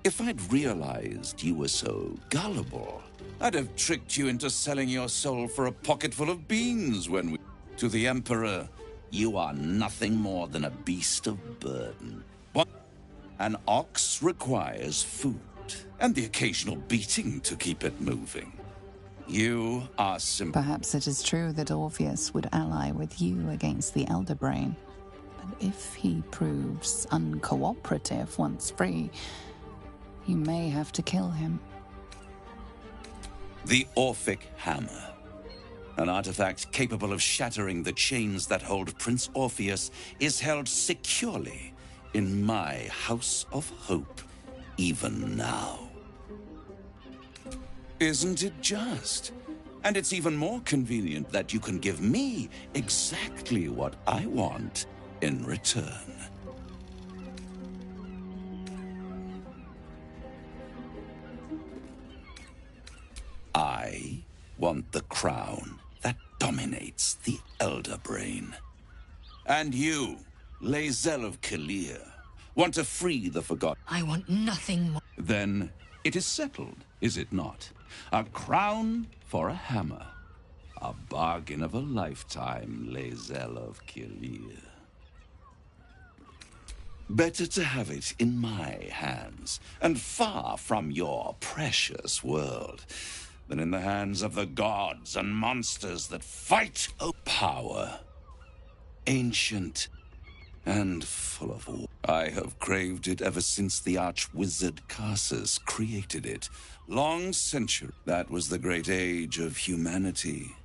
If I'd realized you were so gullible, I'd have tricked you into selling your soul for a pocketful of beans when we... To the Emperor, you are nothing more than a beast of burden. An ox requires food, and the occasional beating to keep it moving. You are Perhaps it is true that Orpheus would ally with you against the Elder Brain. But if he proves uncooperative once free, you may have to kill him. The Orphic Hammer. An artifact capable of shattering the chains that hold Prince Orpheus is held securely in my House of Hope, even now. Isn't it just? And it's even more convenient that you can give me exactly what I want in return. want the crown that dominates the Elder Brain. And you, Lae'zel of Kalir, want to free the Forgotten. I want nothing more. Then it is settled, is it not? A crown for a hammer. A bargain of a lifetime, Lae'zel of Kalir. Better to have it in my hands, and far from your precious world, than in the hands of the gods and monsters that fight o power. Ancient and full of war. I have craved it ever since the arch-wizard Karsus created it. Long century. That was the great age of humanity.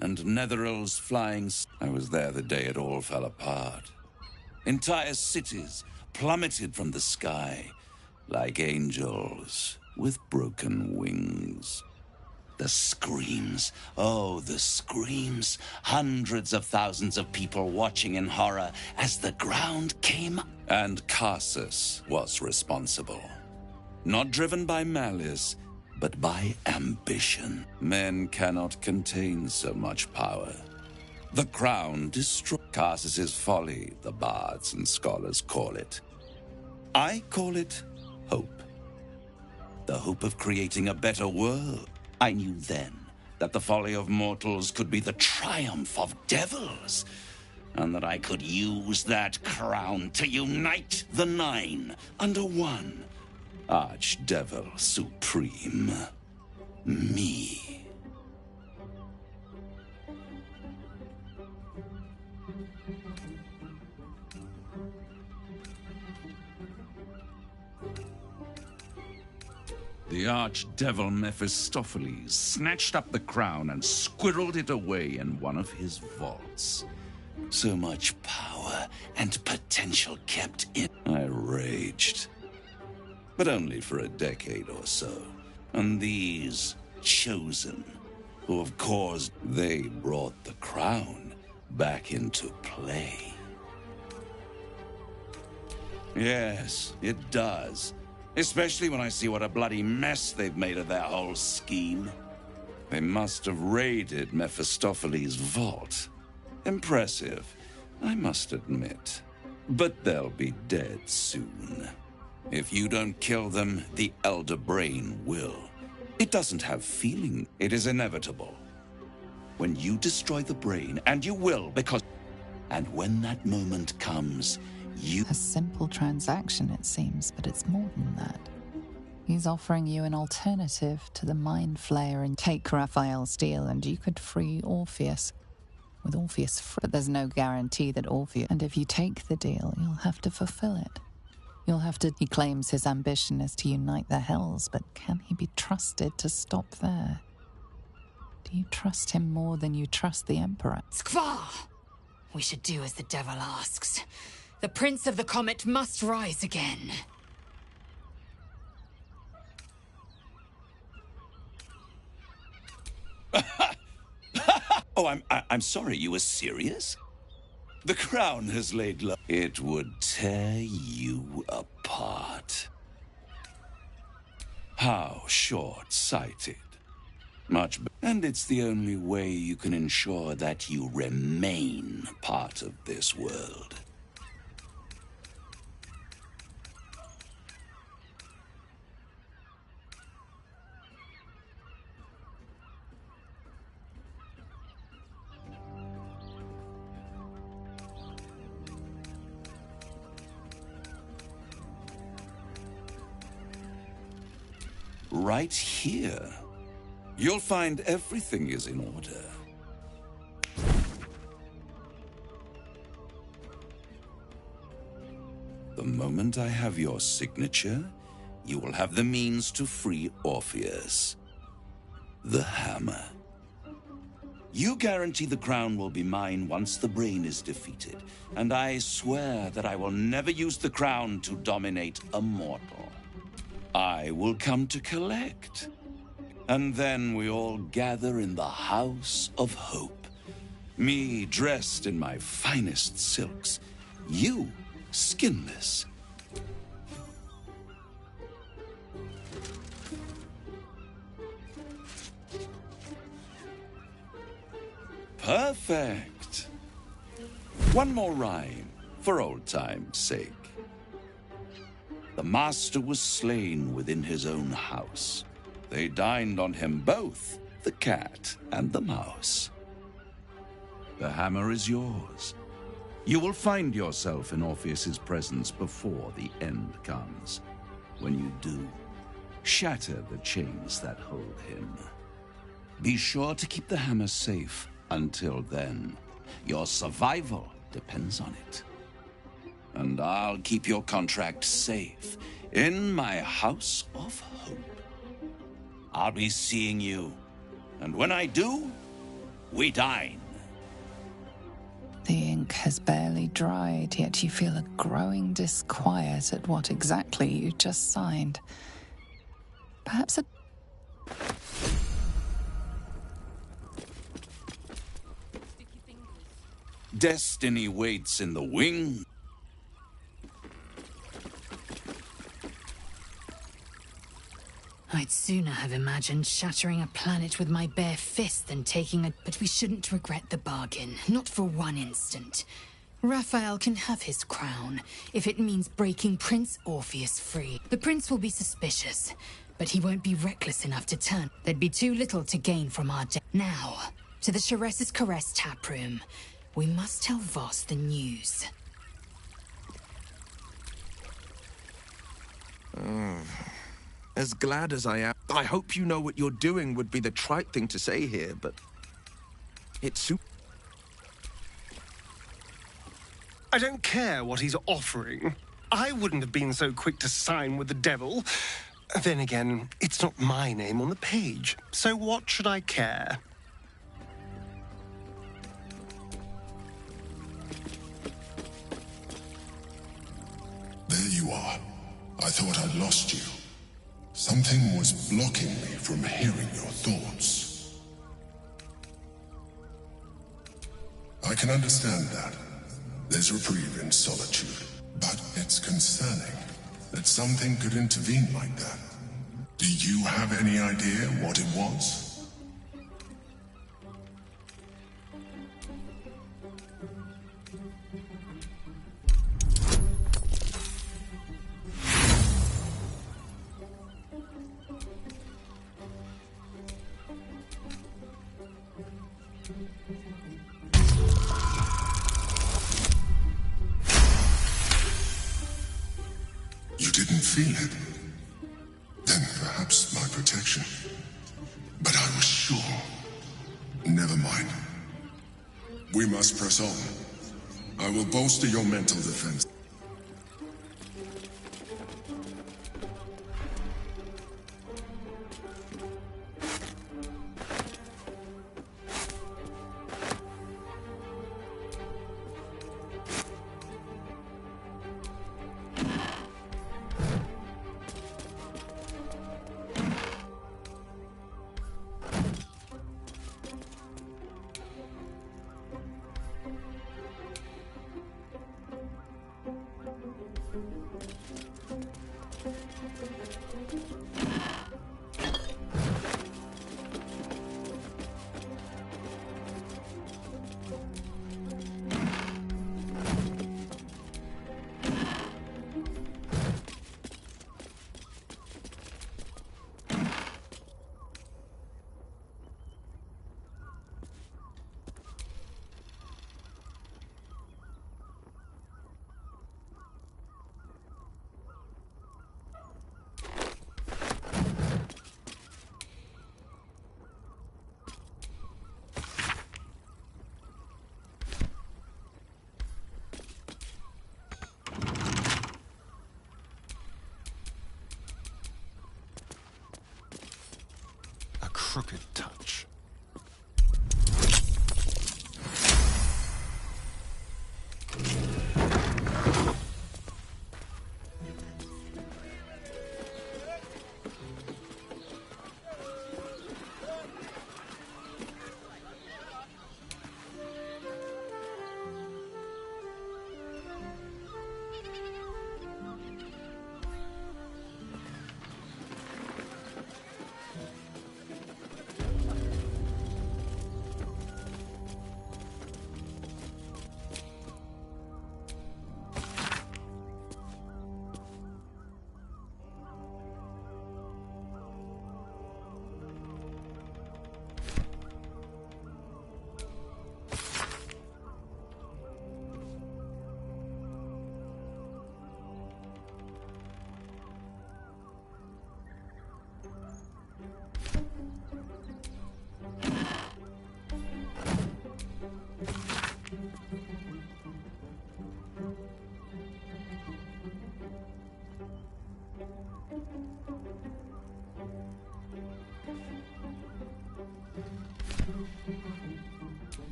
And Netherill's flying... I was there the day it all fell apart. Entire cities plummeted from the sky like angels with broken wings. The screams, oh, the screams. Hundreds of thousands of people watching in horror as the ground came up. And Karsus was responsible. Not driven by malice, but by ambition. Men cannot contain so much power. The crown destroyed. Karsus's folly, the bards and scholars call it. I call it hope. The hope of creating a better world. I knew then that the folly of mortals could be the triumph of devils, and that I could use that crown to unite the Nine under one Archdevil Supreme. Me. The archdevil Mephistopheles snatched up the crown and squirreled it away in one of his vaults. So much power and potential kept in. I raged. But only for a decade or so. And these chosen, who of course they brought the crown back into play. Yes, it does. Especially when I see what a bloody mess they've made of their whole scheme. They must have raided Mephistopheles' vault. Impressive, I must admit. But they'll be dead soon. If you don't kill them, the Elder Brain will. It doesn't have feeling. It is inevitable. When you destroy the brain, and you will, because... And when that moment comes... A simple transaction, it seems, but it's more than that. He's offering you an alternative to the Mind Flayer and take Raphael's deal, and you could free Orpheus. With Orpheus free, but there's no guarantee that Orpheus... And if you take the deal, you'll have to fulfill it. You'll have to... He claims his ambition is to unite the Hells, but can he be trusted to stop there? Do you trust him more than you trust the Emperor? Skvar! We should do as the devil asks. The Prince of the Comet must rise again. Oh, I'm sorry, you were serious? The crown has laid low. It would tear you apart. How short-sighted. Much and it's the only way you can ensure that you remain part of this world. Right here. You'll find everything is in order. The moment I have your signature, you will have the means to free Orpheus. The hammer. You guarantee the crown will be mine once the brain is defeated, and I swear that I will never use the crown to dominate a mortal. I will come to collect. And then we all gather in the House of Hope. Me dressed in my finest silks. You skinless. perfect. One more rhyme, for old time's sake. The master was slain within his own house. They dined on him both, the cat and the mouse. The hammer is yours. You will find yourself in Orpheus's presence before the end comes. When you do, shatter the chains that hold him. Be sure to keep the hammer safe until then. Your survival depends on it. And I'll keep your contract safe in my house of hope. I'll be seeing you, and when I do, we dine. The ink has barely dried, yet you feel a growing disquiet at what exactly you just signed. Perhaps a... Destiny waits in the wing. I'd sooner have imagined shattering a planet with my bare fist than taking a... But we shouldn't regret the bargain, not for one instant. Raphael can have his crown, if it means breaking Prince Orpheus free. The prince will be suspicious, but he won't be reckless enough to turn. There'd be too little to gain from our death. Now, to the Chares's Caress taproom. We must tell Voss the news. As glad as I am, I hope you know what you're doing would be the trite thing to say here, but it's I don't care what he's offering. I wouldn't have been so quick to sign with the devil. Then again, it's not my name on the page, so what should I care? There you are. I thought I'd lost you. Something was blocking me from hearing your thoughts. I can understand that. There's reprieve in solitude. But it's concerning that something could intervene like that. Do you have any idea what it was? You didn't feel it? Then perhaps my protection. But I was sure. Never mind. We must press on. I will bolster your mental defense.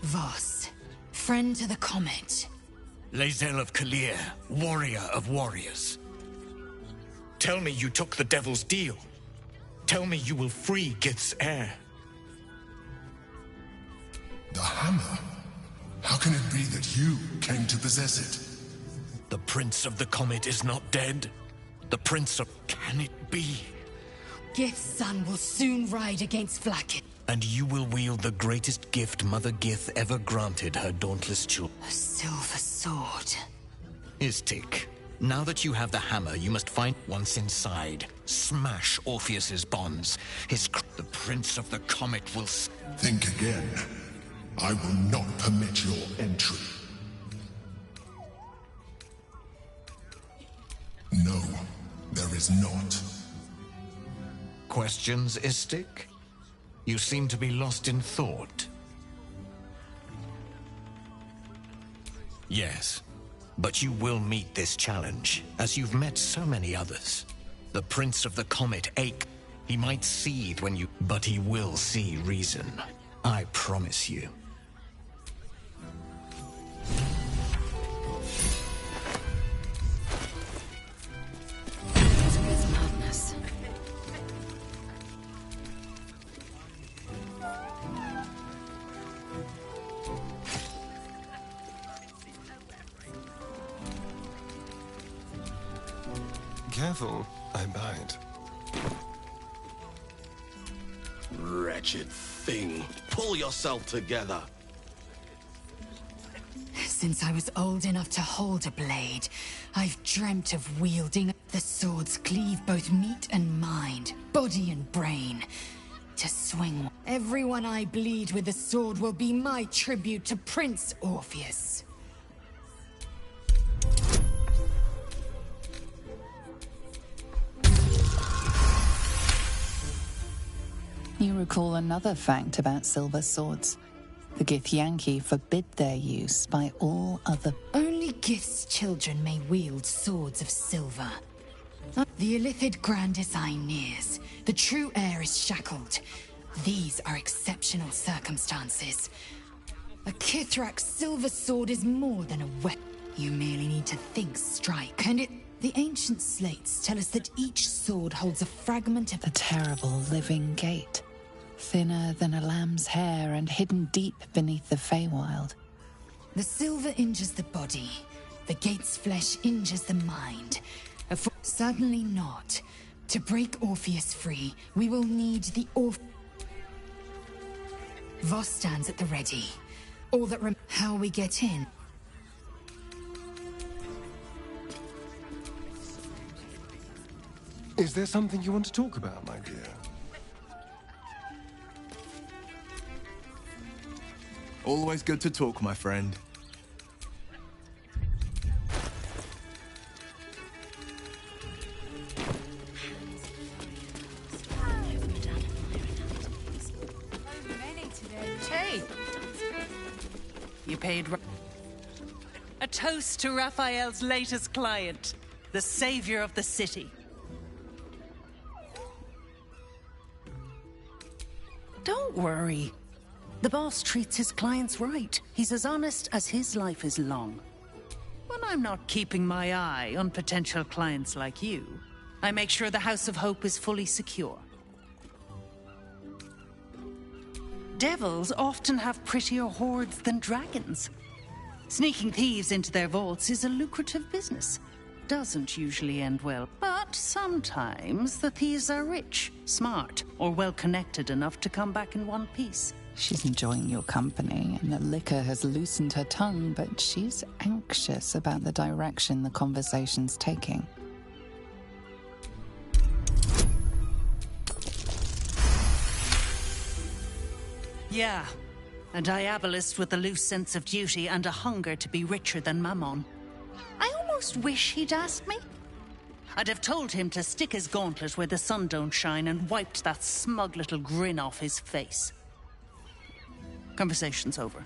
Voss, friend to the Comet. Lae'zel of Kalir, warrior of warriors. Tell me you took the Devil's deal. Tell me you will free Gith's heir. The hammer? How can it be that you came to possess it? The Prince of the Comet is not dead. The Prince of... Can it be? Gith's son will soon ride against Vlaakith. And you will wield the greatest gift Mother Gith ever granted her dauntless children. A silver sword. Istik, now that you have the hammer, you must find once inside. Smash Orpheus's bonds. The Prince of the Comet will... Think again. I will not permit your entry. No, there is not. Questions, Istik? You seem to be lost in thought. Yes, but you will meet this challenge, as you've met so many others. The Prince of the Comet ache. He might seethe when you... But he will see reason. I promise you. It's madness. Careful, I bite. Wretched thing. Pull yourself together. Since I was old enough to hold a blade, I've dreamt of wielding the swords cleave both meat and mind, body and brain. To swing everyone I bleed with the sword will be my tribute to Prince Orpheus. You recall another fact about silver swords. The Githyanki forbid their use by all other... Only Gith's children may wield swords of silver. The Illithid Grand Design nears. The true heir is shackled. These are exceptional circumstances. A Kithrak's silver sword is more than a weapon. You merely need to think strike, and the ancient slates tell us that each sword holds a fragment of... The terrible living gate. Thinner than a lamb's hair and hidden deep beneath the Feywild. The silver injures the body. The gate's flesh injures the mind. Certainly not. To break Orpheus free, we will need the Voss stands at the ready. All that how we get in. Is there something you want to talk about, my dear? Always good to talk, my friend. Hey! You paid... A toast to Raphael's latest client, the savior of the city. Don't worry. The boss treats his clients right. He's as honest as his life is long. When I'm not keeping my eye on potential clients like you, I make sure the House of Hope is fully secure. Devils often have prettier hordes than dragons. Sneaking thieves into their vaults is a lucrative business. Doesn't usually end well, but sometimes the thieves are rich, smart, or well-connected enough to come back in one piece. She's enjoying your company, and the liquor has loosened her tongue, but she's anxious about the direction the conversation's taking. Yeah, a diabolist with a loose sense of duty and a hunger to be richer than Mammon. I almost wish he'd asked me. I'd have told him to stick his gauntlet where the sun don't shine and wiped that smug little grin off his face. Conversation's over.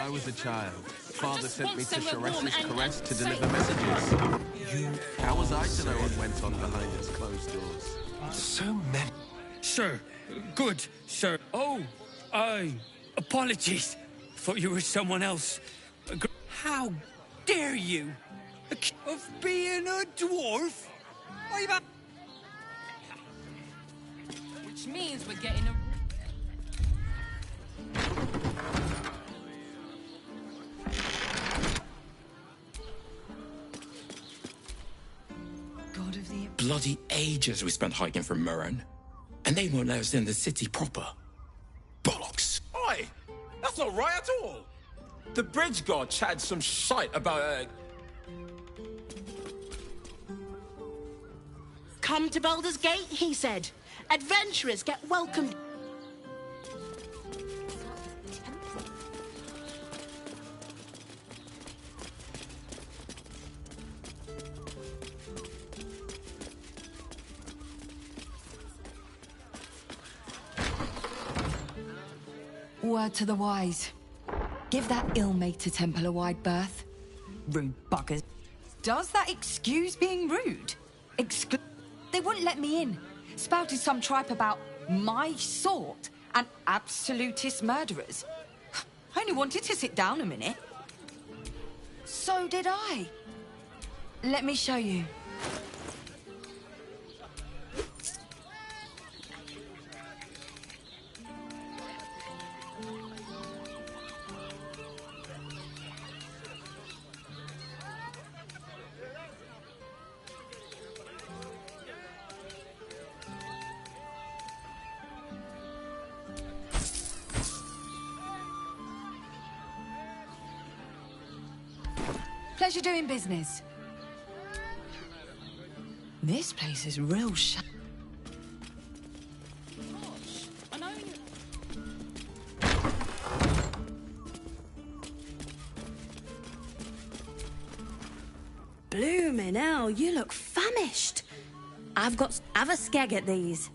I was a child, Father sent me to Sharess's caress to deliver messages. How was I to know what went on behind its closed doors? So many. Sir, good, sir. Oh, apologies. Thought you were someone else. How dare you? Of being a dwarf? Which means we're getting a... God of the... Bloody ages we spent hiking from Murren. And they won't let us in the city proper. Bollocks. Oi! That's not right at all! The bridge god chatted some shite about, Come to Baldur's Gate, he said. Adventurers get welcomed. Word to the wise. Give that ill-mated temple a wide berth. Rude buggers. Does that excuse being rude? They wouldn't let me in. Spouted some tripe about my sort and absolutist murderers. I only wanted to sit down a minute. So did I. Let me show you. Pleasure doing business. This place is real Bloomin' hell, you look famished. Have a skeg at these.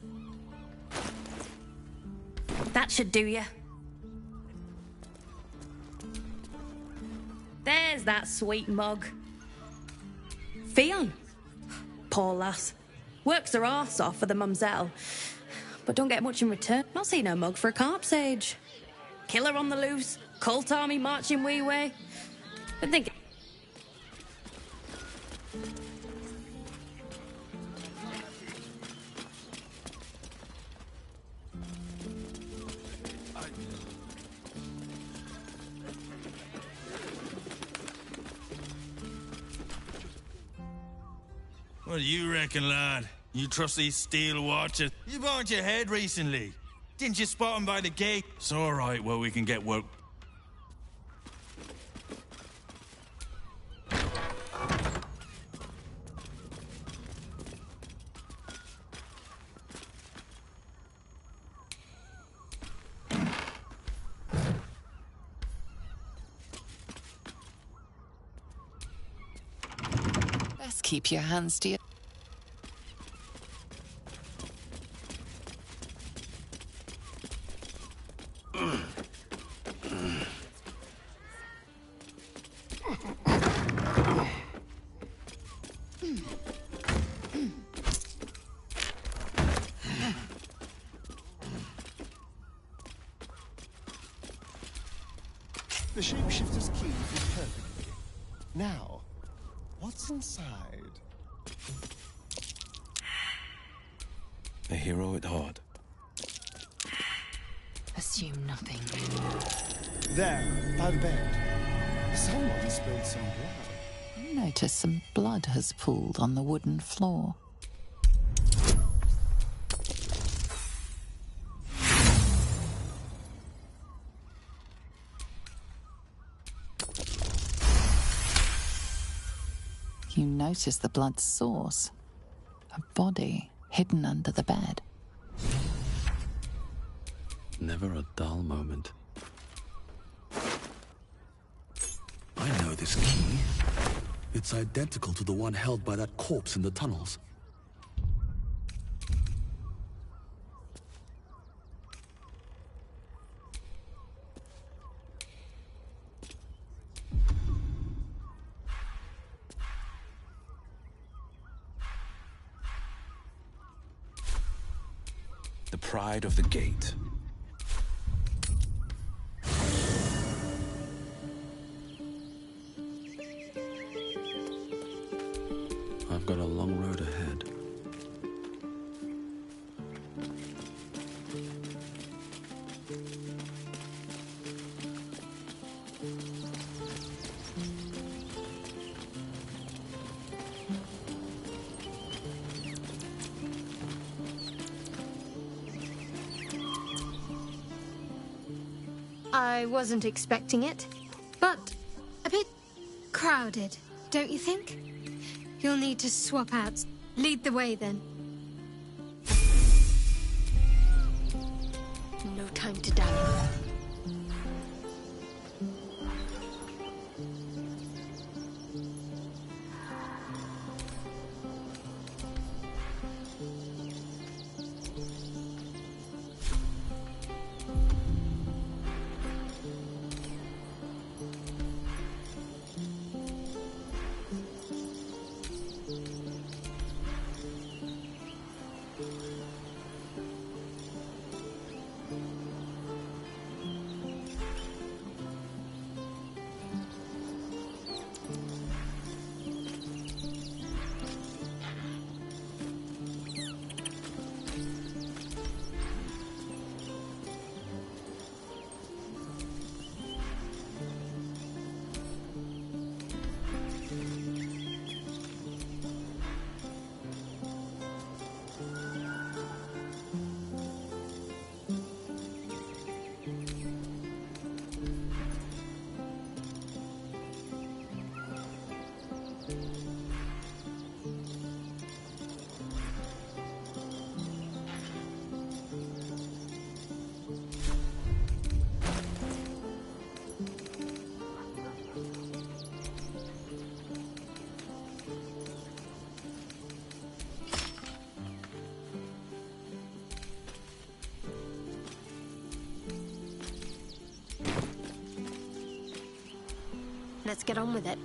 That should do you. There's that sweet mug. Fionn. Poor lass. Works her arse off for the mumselle, but don't get much in return. Not seen her mug for a carp sage. Killer on the loose, cult army marching wee way. But think... What do you reckon, lad? You trust these steel watchers? You bumped your head recently. Didn't you spot him by the gate? It's all right, well, we can get work. Best keep your hands to your... The shapeshifter's key is perfectly. Now, what's inside? A hero at heart. Assume nothing. There, by the bed. Someone spilled some blood. You notice some blood has pooled on the wooden floor. You notice the blood's source. A body hidden under the bed. Never a dull moment. I know this key. It's identical to the one held by that corpse in the tunnels. pride of the gate. I've got a long road ahead. I wasn't expecting it, but a bit crowded, don't you think? You'll need to swap out. Lead the way, then. No time to dally. Let's get on with it.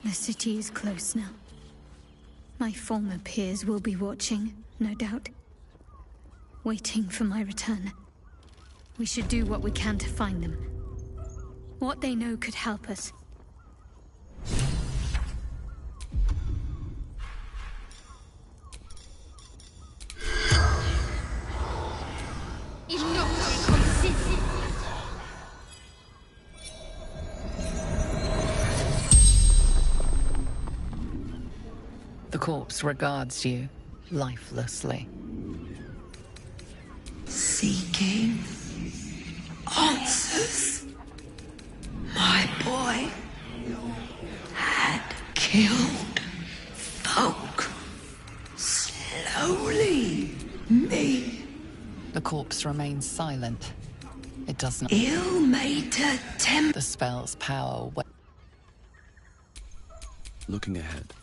The city is close now. My former peers will be watching, no doubt. Waiting for my return. We should do what we can to find them. What they know could help us. The corpse regards you lifelessly. Seeking answers. My boy had killed folk. Slowly, me. The corpse remains silent. It does not. Ill-mated The spell's power. Looking ahead.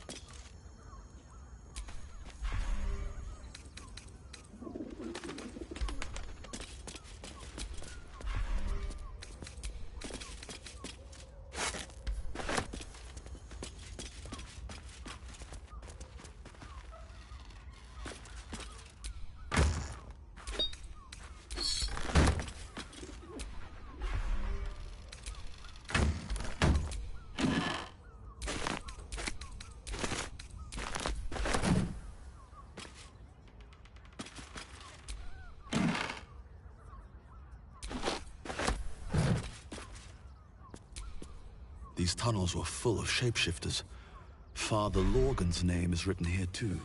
These tunnels were full of shapeshifters. Father Lorgan's name is written here too.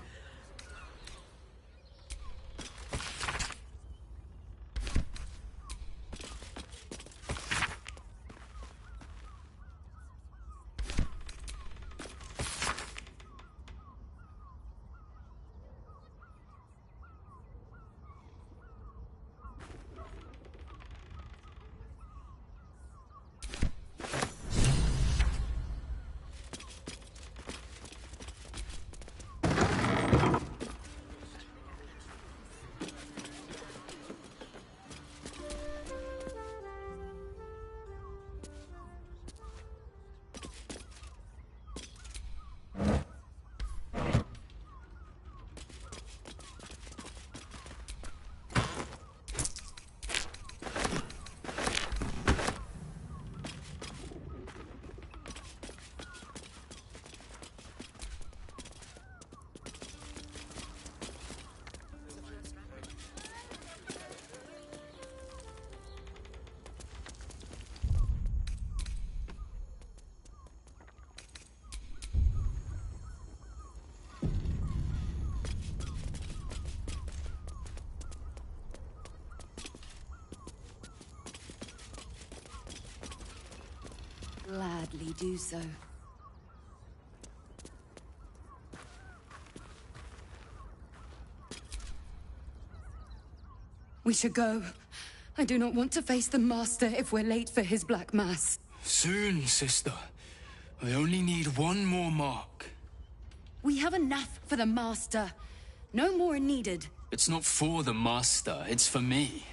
Gladly do so. We should go. I do not want to face the Master if we're late for his Black Mass. Soon, sister. I only need one more mark. We have enough for the Master. No more needed. It's not for the Master, it's for me.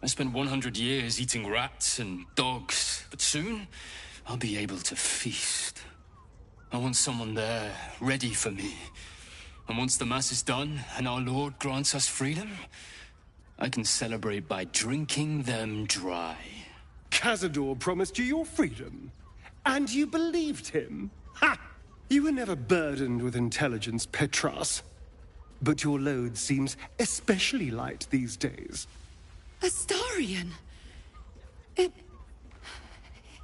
I spent 100 years eating rats and dogs, but soon I'll be able to feast. I want someone there, ready for me. And once the Mass is done, and our Lord grants us freedom, I can celebrate by drinking them dry. Cazador promised you your freedom, and you believed him? Ha! You were never burdened with intelligence, Petras. But your load seems especially light these days. Astarion!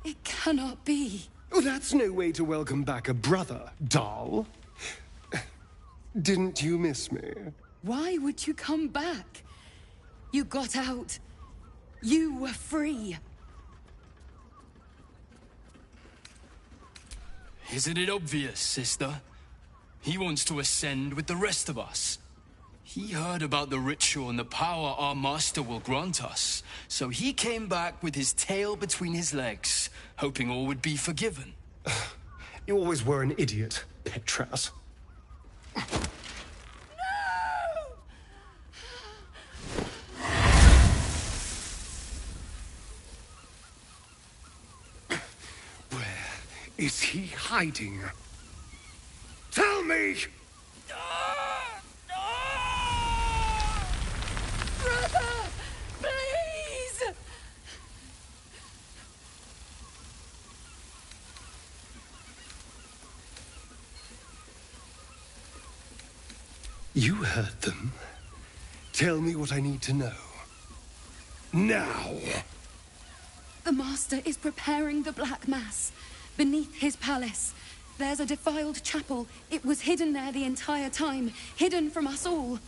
It cannot be. Oh, that's no way to welcome back a brother, doll. Didn't you miss me? Why would you come back? You got out. You were free. Isn't it obvious, sister? He wants to ascend with the rest of us. He heard about the ritual and the power our master will grant us, so he came back with his tail between his legs, hoping all would be forgiven. You always were an idiot, Petras. Where is he hiding? Tell me! Brother! Please! You heard them. Tell me what I need to know. Now! The Master is preparing the Black Mass. Beneath his palace, there's a defiled chapel. It was hidden there the entire time, hidden from us all.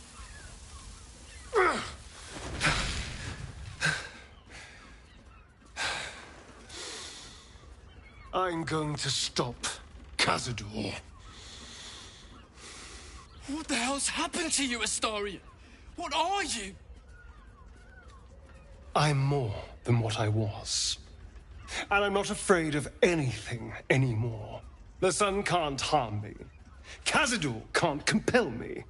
I'm going to stop Cazador. What the hell's happened to you, Astarion? What are you? I'm more than what I was. And I'm not afraid of anything anymore. The sun can't harm me. Cazador can't compel me.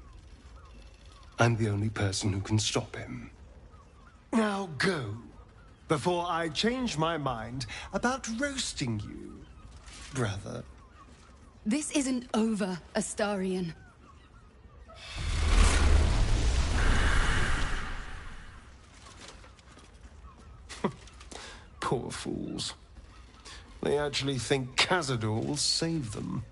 I'm the only person who can stop him. Now go, before I change my mind about roasting you, brother. This isn't over, Astarion. Poor fools. They actually think Cazador will save them.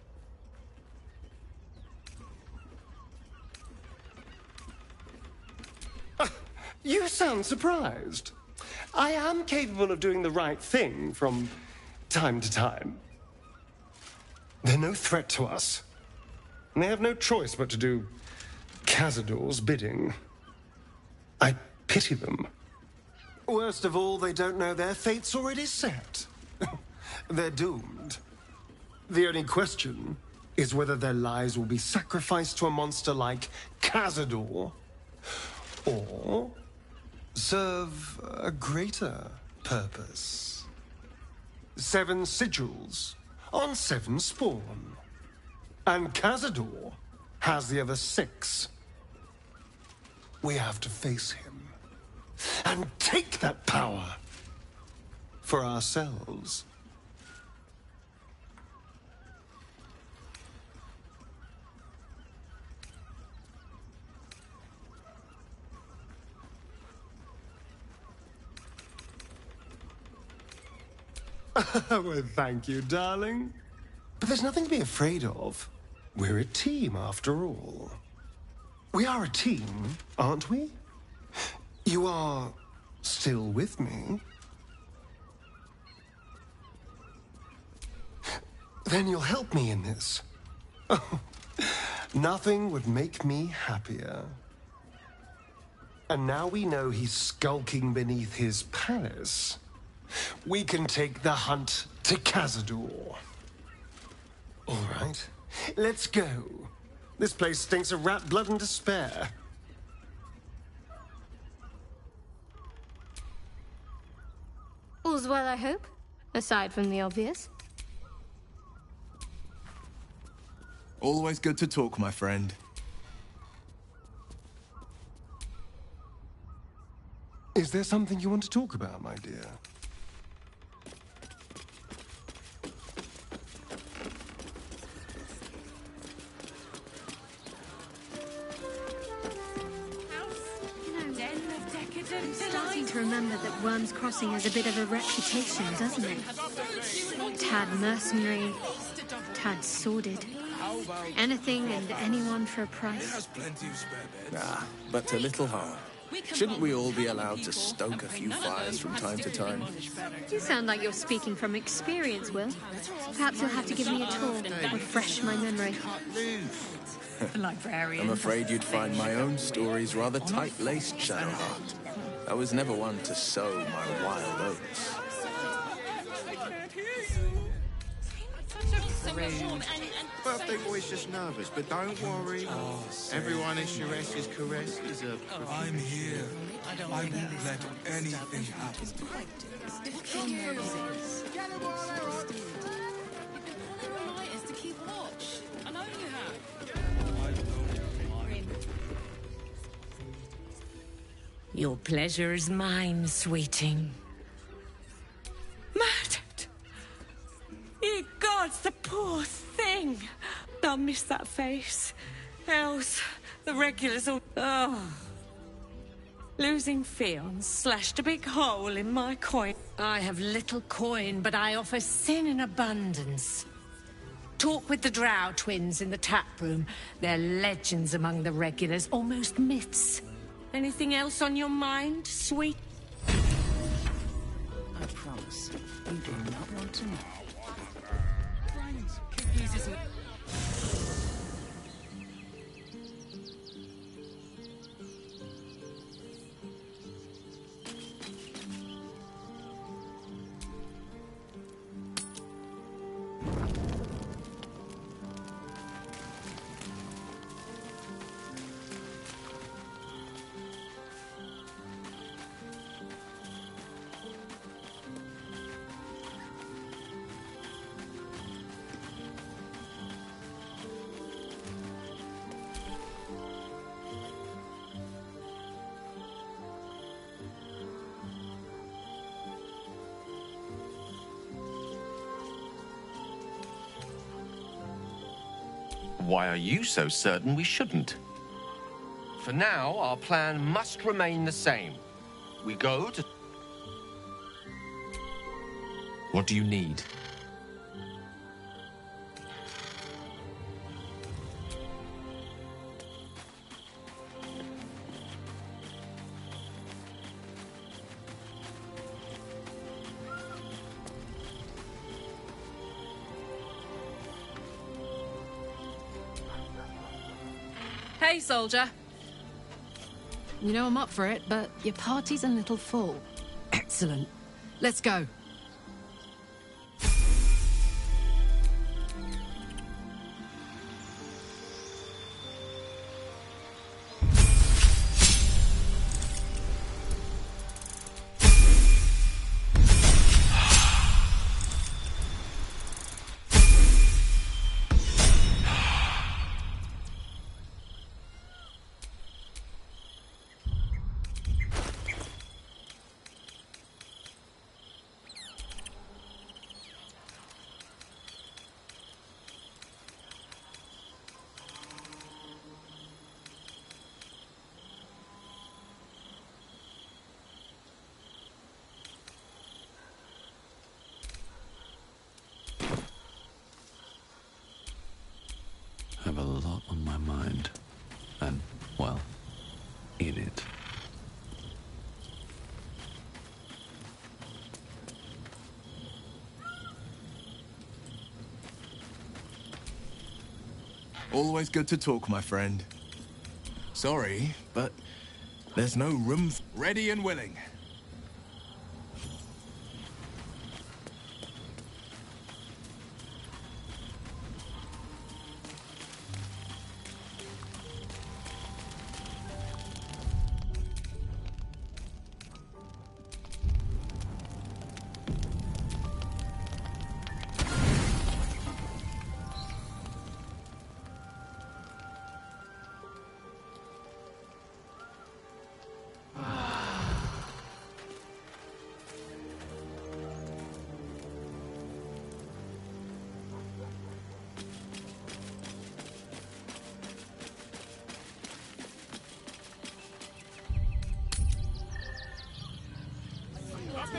You sound surprised. I am capable of doing the right thing from time to time. They're no threat to us. And they have no choice but to do Cazador's bidding. I pity them. Worst of all, they don't know their fate's already set. They're doomed. The only question is whether their lives will be sacrificed to a monster like Cazador, or serve a greater purpose. 7 sigils on 7 spawn. And Cazador has the other 6. We have to face him and take that power for ourselves. Well, thank you, darling. But there's nothing to be afraid of. We're a team, after all. We are a team, aren't we? You are still with me? Then you'll help me in this. Oh, nothing would make me happier. And now we know he's skulking beneath his palace. We can take the hunt to Cazador. All right, let's go. This place stinks of rat blood and despair. All's well, I hope, aside from the obvious. Always good to talk, my friend. Is there something you want to talk about, my dear? I'm starting to remember that Worm's Crossing has a bit of a reputation, doesn't it? Tad mercenary, tad sordid. Anything and anyone for a price. Ah, but to little harm. Shouldn't we all be allowed to stoke a few fires from time to time? You sound like you're speaking from experience, Will. Perhaps you'll have to give me a tour, refresh my memory. I'm afraid you'd find my own stories rather tight-laced, Shadowheart. I was never one to sow my wild oats. Birthday boy's just nervous, but don't worry. Everyone in Sharesh's caress is a... I'm here. I won't let anything happen. Your pleasure is mine, sweeting. Murdered! Ye gods, the poor thing! I'll miss that face. Else, the regulars all... Oh. Losing Fion slashed a big hole in my coin. I have little coin, but I offer sin in abundance. Talk with the Drow twins in the tap room. They're legends among the regulars, almost myths. Anything else on your mind, sweet? I promise, you do not want to know. Why are you so certain we shouldn't? For now, our plan must remain the same. We go to... What do you need? Hey, soldier. You know I'm up for it, but your party's a little full. Excellent. Let's go. I have a lot on my mind. And, well, in it. Always good to talk, my friend. Sorry, but there's no room. Ready and willing.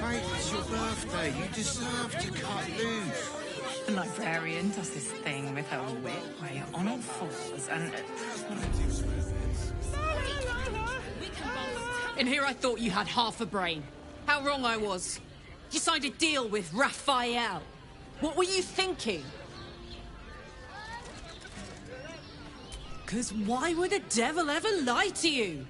Mate, it's your birthday. You deserve to cut loose. The librarian does this thing with her whip where you're on all fours and... In here I thought you had half a brain. How wrong I was. You signed a deal with Raphael. What were you thinking? Because why would a devil ever lie to you?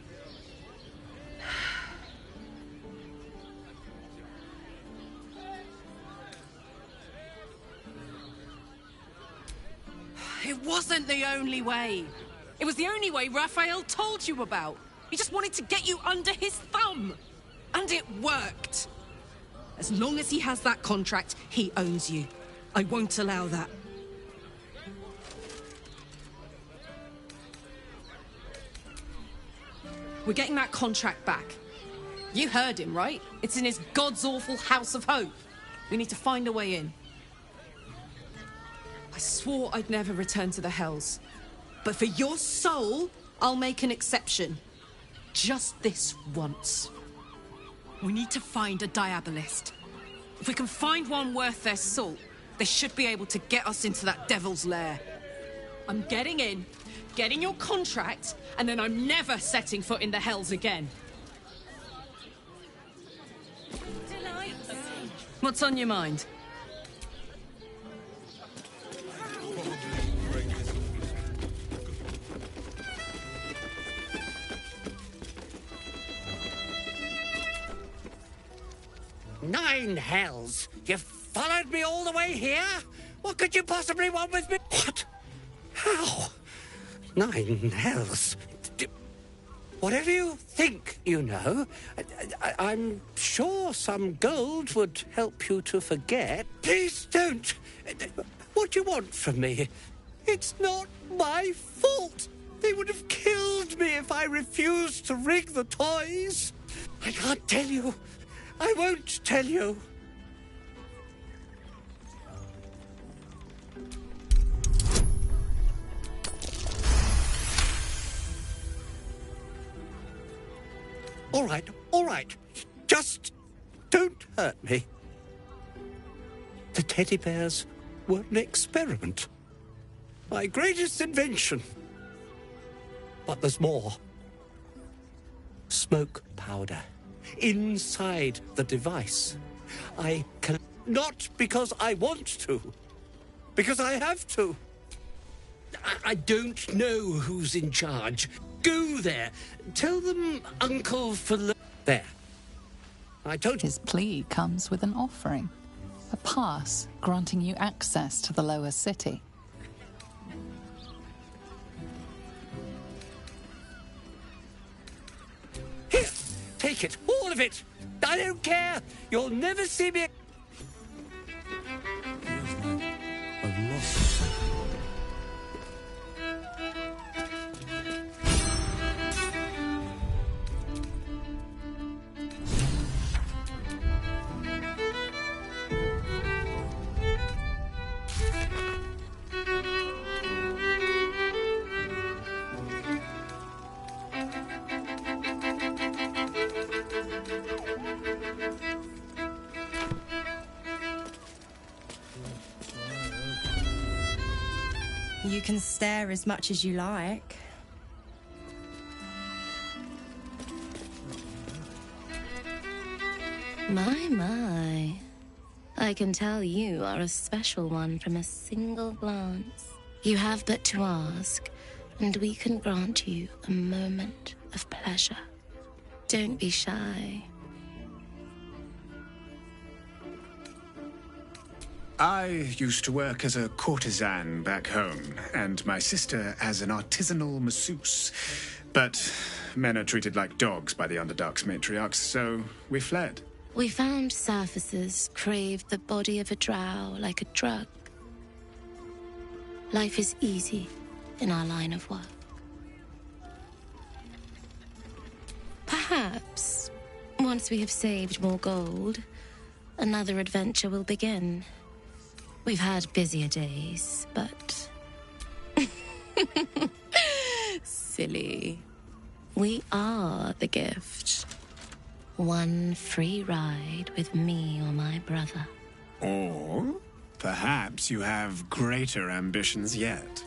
It wasn't the only way. It was the only way Raphael told you about. He just wanted to get you under his thumb. And it worked. As long as he has that contract, he owns you. I won't allow that. We're getting that contract back. You heard him, right? It's in his God's awful House of Hope. We need to find a way in. I swore I'd never return to the Hells. But for your soul, I'll make an exception. Just this once. We need to find a Diabolist. If we can find one worth their salt, they should be able to get us into that devil's lair. I'm getting in, getting your contract, and then I'm never setting foot in the Hells again. What's on your mind? Nine hells! You followed me all the way here? What could you possibly want with me? What? How? 9 hells? Whatever you think, you know, I'm sure some gold would help you to forget. Please don't. What do you want from me? It's not my fault. They would have killed me if I refused to rig the toys. I can't tell you. I won't tell you. All right. Just don't hurt me. The teddy bears were an experiment. My greatest invention. But there's more. Smoke powder. Inside the device. I can... Not because I want to. Because I have to. I don't know who's in charge. Go there. Tell them Uncle there. I told you. His plea comes with an offering. A pass granting you access to the lower city. Here, take it, all of it. I don't care. You'll never see me. I've lost. You can stare as much as you like. My. I can tell you are a special one from a single glance. You have but to ask, and we can grant you a moment of pleasure. Don't be shy. I used to work as a courtesan back home, and my sister as an artisanal masseuse. But men are treated like dogs by the Underdark's matriarchs, so we fled. We found surfaces craved the body of a drow like a drug. Life is easy in our line of work. Perhaps, once we have saved more gold, another adventure will begin. We've had busier days, but... Silly. We are the gift. One free ride with me or my brother. Or perhaps you have greater ambitions yet.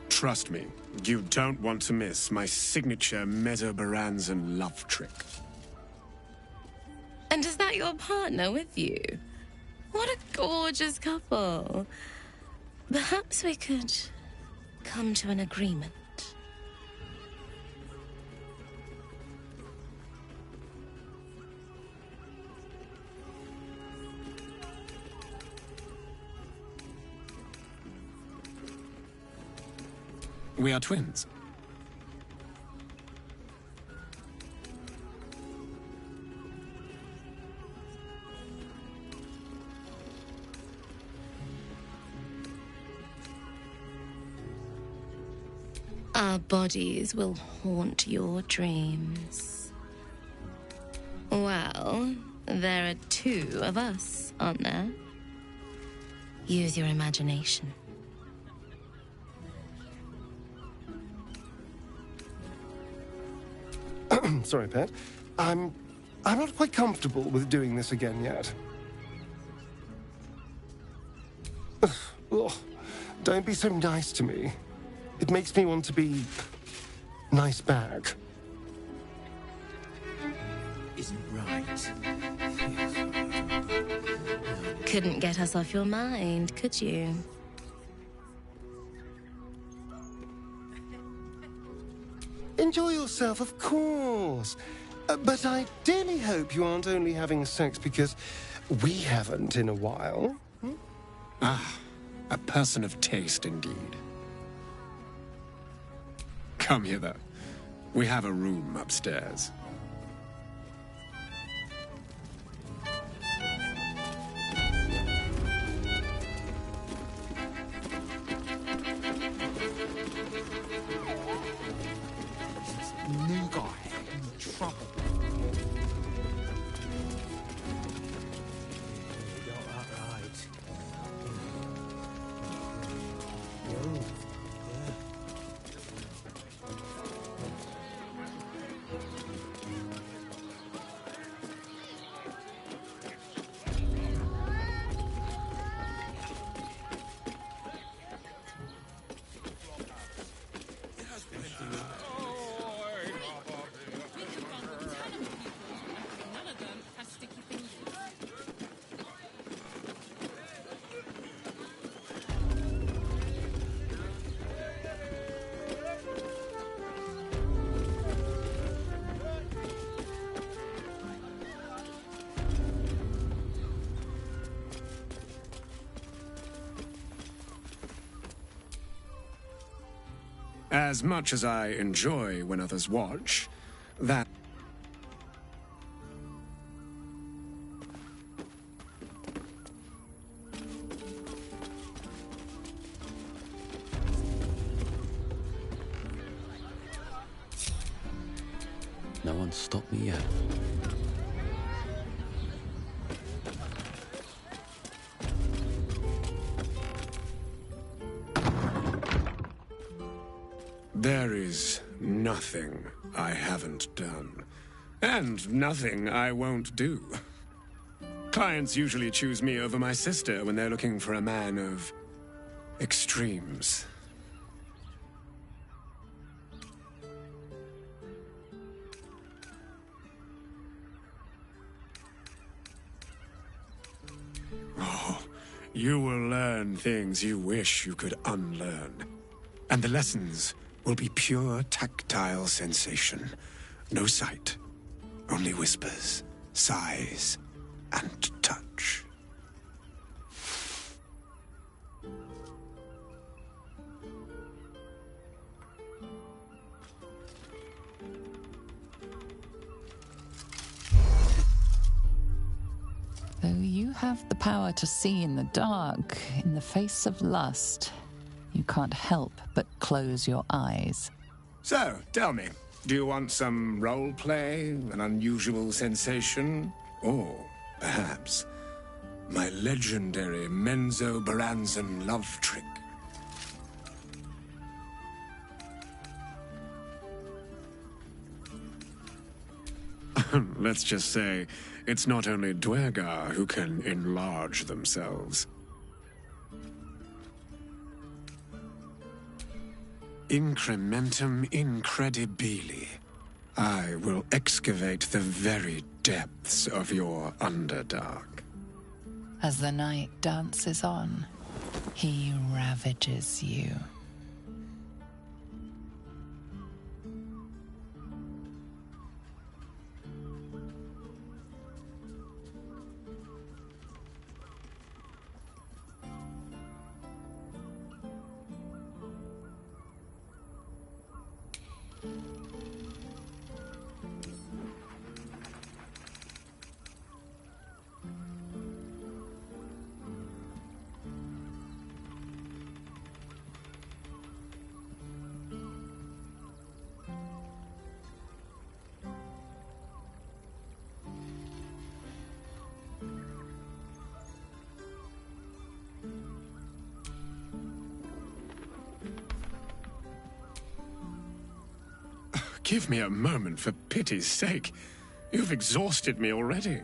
Trust me, you don't want to miss my signature Mesobaranzan love trick. And is that your partner with you? What a gorgeous couple. Perhaps we could come to an agreement. We are twins. Our bodies will haunt your dreams. Well, there are two of us, aren't there? Use your imagination. Sorry, Pet. I'm not quite comfortable with doing this again yet. Ugh, don't be so nice to me. It makes me want to be nice back. Isn't right. Couldn't get us off your mind, could you? Enjoy yourself, of course. But I dearly hope you aren't only having sex because we haven't in a while. Ah, a person of taste indeed. Come hither. We have a room upstairs. New guy in trouble. You got that right. Yo, yeah. As much as I enjoy when others watch, that... No one's stopped me yet. There is nothing I haven't done, and nothing I won't do. Clients usually choose me over my sister when they're looking for a man of extremes. Oh, you will learn things you wish you could unlearn. And the lessons will be pure tactile sensation. No sight, only whispers, sighs, and touch. Though you have the power to see in the dark, in the face of lust, you can't help but close your eyes. So, tell me, do you want some role play, an unusual sensation, or perhaps my legendary Menzo-Baranzan love trick? Let's just say, it's not only Dwergar who can enlarge themselves. Incrementum incredibili. I will excavate the very depths of your Underdark. As the night dances on, he ravages you. Give me a moment, for pity's sake. You've exhausted me already.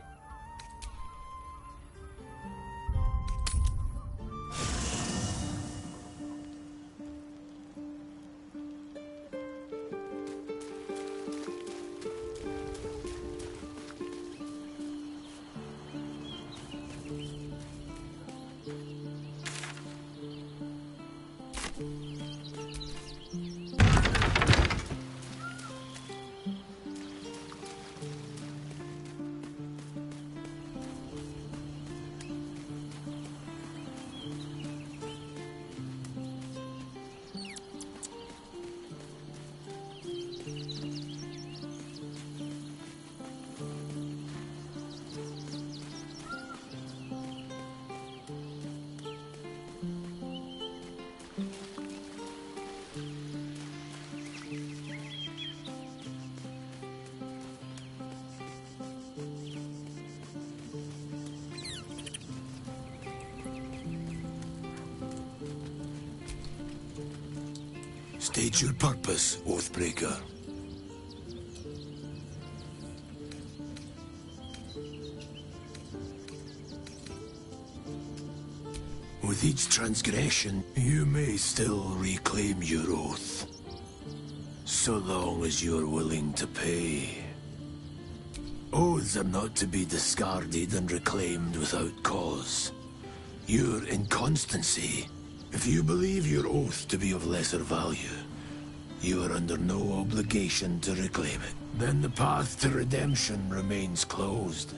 State your purpose, Oathbreaker. With each transgression, you may still reclaim your oath. So long as you're willing to pay. Oaths are not to be discarded and reclaimed without cause. Your inconstancy, if you believe your oath to be of lesser value, you are under no obligation to reclaim it. Then the path to redemption remains closed.